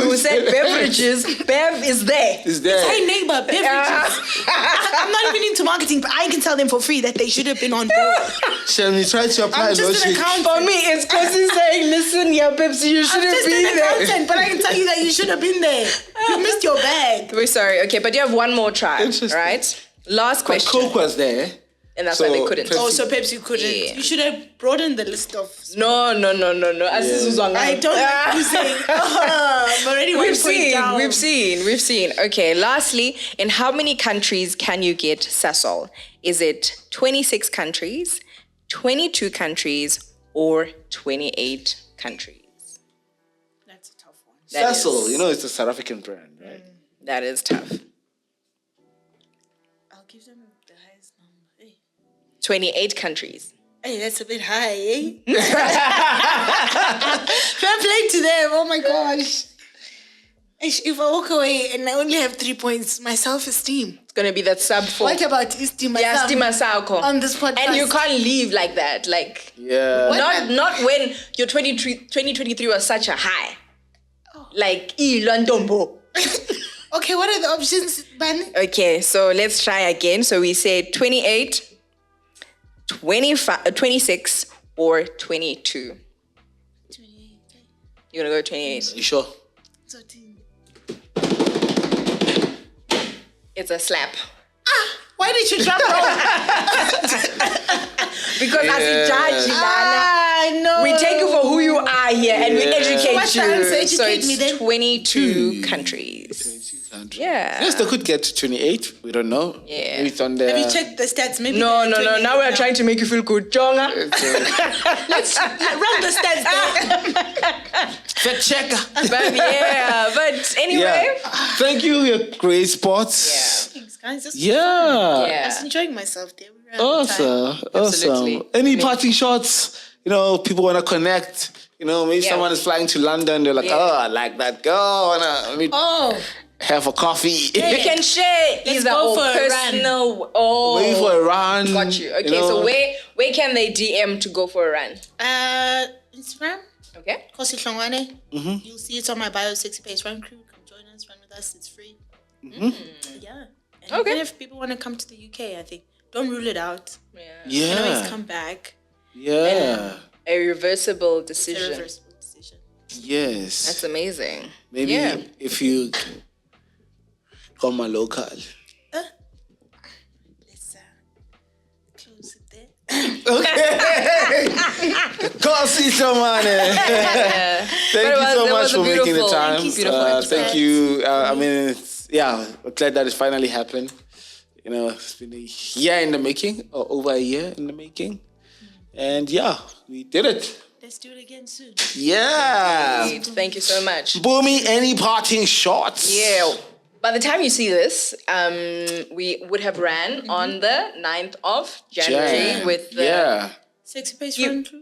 Speaker 3: You said beverages. Bev is there.
Speaker 2: Is there?
Speaker 1: Hey, neighbor, beverages. I'm not even into marketing, but I can tell them for free that they should have been on board.
Speaker 2: Shall we try to apply
Speaker 1: I'm just an
Speaker 2: logic?
Speaker 1: accountant.
Speaker 3: For me, it's because he's saying, listen, yeah, Pepsi, you
Speaker 1: I'm
Speaker 3: should have
Speaker 1: just
Speaker 3: been
Speaker 1: an
Speaker 3: there.
Speaker 1: accountant, but I can tell you that you should have been there. You missed your bag.
Speaker 3: We're sorry. Okay, but you have one more try,
Speaker 2: Interesting.
Speaker 3: right? Last
Speaker 2: But
Speaker 3: question.
Speaker 2: Coke was there.
Speaker 3: And that's
Speaker 2: So,
Speaker 3: why they couldn't.
Speaker 2: Pepsi-
Speaker 1: Oh, so Pepsi couldn't.
Speaker 3: Yeah.
Speaker 1: You should have broadened the list of...
Speaker 3: No.
Speaker 1: I don't like you saying, I'm already
Speaker 3: We've
Speaker 1: 1 point down.
Speaker 3: seen. Okay, lastly, in how many countries can you get Sasol? Is it 26 countries, 22 countries, or 28 countries?
Speaker 1: That's a tough one.
Speaker 3: That
Speaker 2: Cecil,
Speaker 3: is-
Speaker 2: you know it's a South African brand, right?
Speaker 3: That is tough.
Speaker 1: I'll give them the highest number.
Speaker 3: 28 countries.
Speaker 1: Hey, that's a bit high, eh? Fair play to them. Oh my gosh. If I walk away and I only have 3 points, my self-esteem.
Speaker 3: It's going to be that sub 4.
Speaker 1: What about esteem?
Speaker 3: Yeah, Stima Sako.
Speaker 1: on this podcast.
Speaker 3: And you can't leave like that. Like,
Speaker 2: Yeah.
Speaker 3: not when your 2023 was such a high. Like, Landombo.
Speaker 1: Okay, what are the options, Ban?
Speaker 3: Okay, so let's try again. So we say 28, 25, 26, or 22.
Speaker 1: 28.
Speaker 3: You're going to go 28.
Speaker 2: You sure?
Speaker 1: 13.
Speaker 3: It's a slap.
Speaker 1: Why did you drop wrong?
Speaker 3: Because as a judge,
Speaker 1: I know.
Speaker 3: we take you for who you are here and we
Speaker 2: Yeah.
Speaker 3: educate
Speaker 1: What's the
Speaker 3: you.
Speaker 1: answer?
Speaker 3: So
Speaker 1: Educate
Speaker 3: it's
Speaker 1: me then.
Speaker 3: 22 countries. Yeah.
Speaker 2: Yes, they could get to 28. We don't know.
Speaker 3: Yeah.
Speaker 2: Maybe it's on the...
Speaker 1: Have you checked the stats? Maybe
Speaker 3: No.
Speaker 1: they're 28
Speaker 3: Now we're trying to make you feel good. Jonga.
Speaker 1: Let's run the stats there.
Speaker 2: Fact checker.
Speaker 3: But anyway.
Speaker 2: Yeah. Thank you. You're great sports.
Speaker 1: Thanks, guys. This was
Speaker 2: Yeah.
Speaker 1: fun.
Speaker 3: Yeah.
Speaker 1: I was enjoying myself there. We were having time.
Speaker 2: Awesome.
Speaker 3: Absolutely.
Speaker 2: Any parting shots? You know, people want to connect. You know, maybe
Speaker 3: Yeah.
Speaker 2: someone is flying to London. They're like,
Speaker 3: Yeah.
Speaker 2: oh, I like that girl. I want to
Speaker 1: Oh,
Speaker 2: have a coffee.
Speaker 3: You can share either
Speaker 1: go
Speaker 3: or
Speaker 1: for a run.
Speaker 3: personal. Oh,
Speaker 2: Maybe for a run.
Speaker 3: got you. Okay,
Speaker 2: know.
Speaker 3: so where can they DM to go for a run?
Speaker 1: Instagram,
Speaker 3: Okay.
Speaker 1: Khosi Hlongwane. You'll see it on my bio, 60 Pace Run Crew. Come join us, run with us. It's free. Yeah. And
Speaker 3: Okay.
Speaker 1: even if people want to come to the UK, I think, don't rule it out.
Speaker 3: Yeah.
Speaker 1: You can always
Speaker 2: Yeah.
Speaker 1: come back.
Speaker 2: Yeah.
Speaker 3: A reversible
Speaker 1: It's a
Speaker 3: decision.
Speaker 1: reversible decision.
Speaker 2: Yes.
Speaker 3: That's amazing.
Speaker 2: Maybe
Speaker 3: Yeah.
Speaker 2: if you come a local.
Speaker 1: Let's close it there.
Speaker 2: Khosi Hlongwane. Thank you so much for making the time. Thank you. I mean, I'm glad that it finally happened. You know, it's been a year in the making, or over a year in the making. And yeah, we did it.
Speaker 1: Let's do it again soon.
Speaker 2: Yeah.
Speaker 3: Thank you so much.
Speaker 2: Mpumi, any parting shots?
Speaker 3: Yeah. By the time you see this, we would have ran on the 9th of January with the
Speaker 1: 60 Pace Run Crew.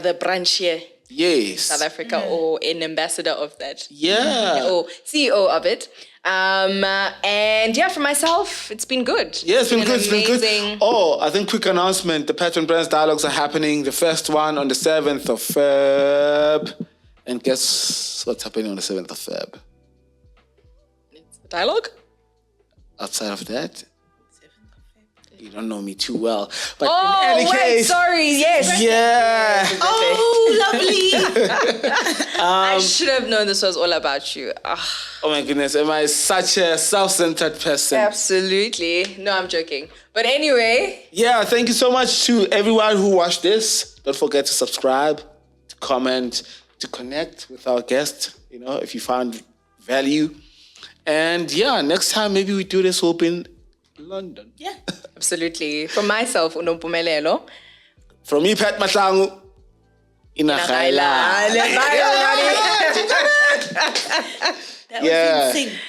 Speaker 3: the branch here,
Speaker 2: Yes.
Speaker 3: South Africa, or an ambassador of that.
Speaker 2: Yeah.
Speaker 3: Or CEO of it. And yeah, for myself, it's been good.
Speaker 2: Yeah, it's been good.
Speaker 3: an
Speaker 2: It's been good.
Speaker 3: amazing-
Speaker 2: Oh, I think quick announcement. The Patonbrands dialogues are happening. The first one on the 7th of Feb. And guess what's happening on the 7th of Feb?
Speaker 3: Dialogue?
Speaker 2: Outside of that, you don't know me too well. But
Speaker 3: Oh,
Speaker 2: in any
Speaker 3: wait,
Speaker 2: case,
Speaker 3: sorry, yes.
Speaker 2: yeah.
Speaker 1: Oh, lovely.
Speaker 3: I should have known this was all about you.
Speaker 2: Oh my goodness, am I such a self-centered person?
Speaker 3: Absolutely. No, I'm joking. But anyway.
Speaker 2: Yeah, thank you so much to everyone who watched this. Don't forget to subscribe, to comment, to connect with our guest, if you found value. And yeah, next time maybe we do this open London.
Speaker 1: Yeah.
Speaker 3: Absolutely. For myself, unompumelelo.
Speaker 2: From me, Pat Matlangu. Inagaila.
Speaker 1: That was in sync.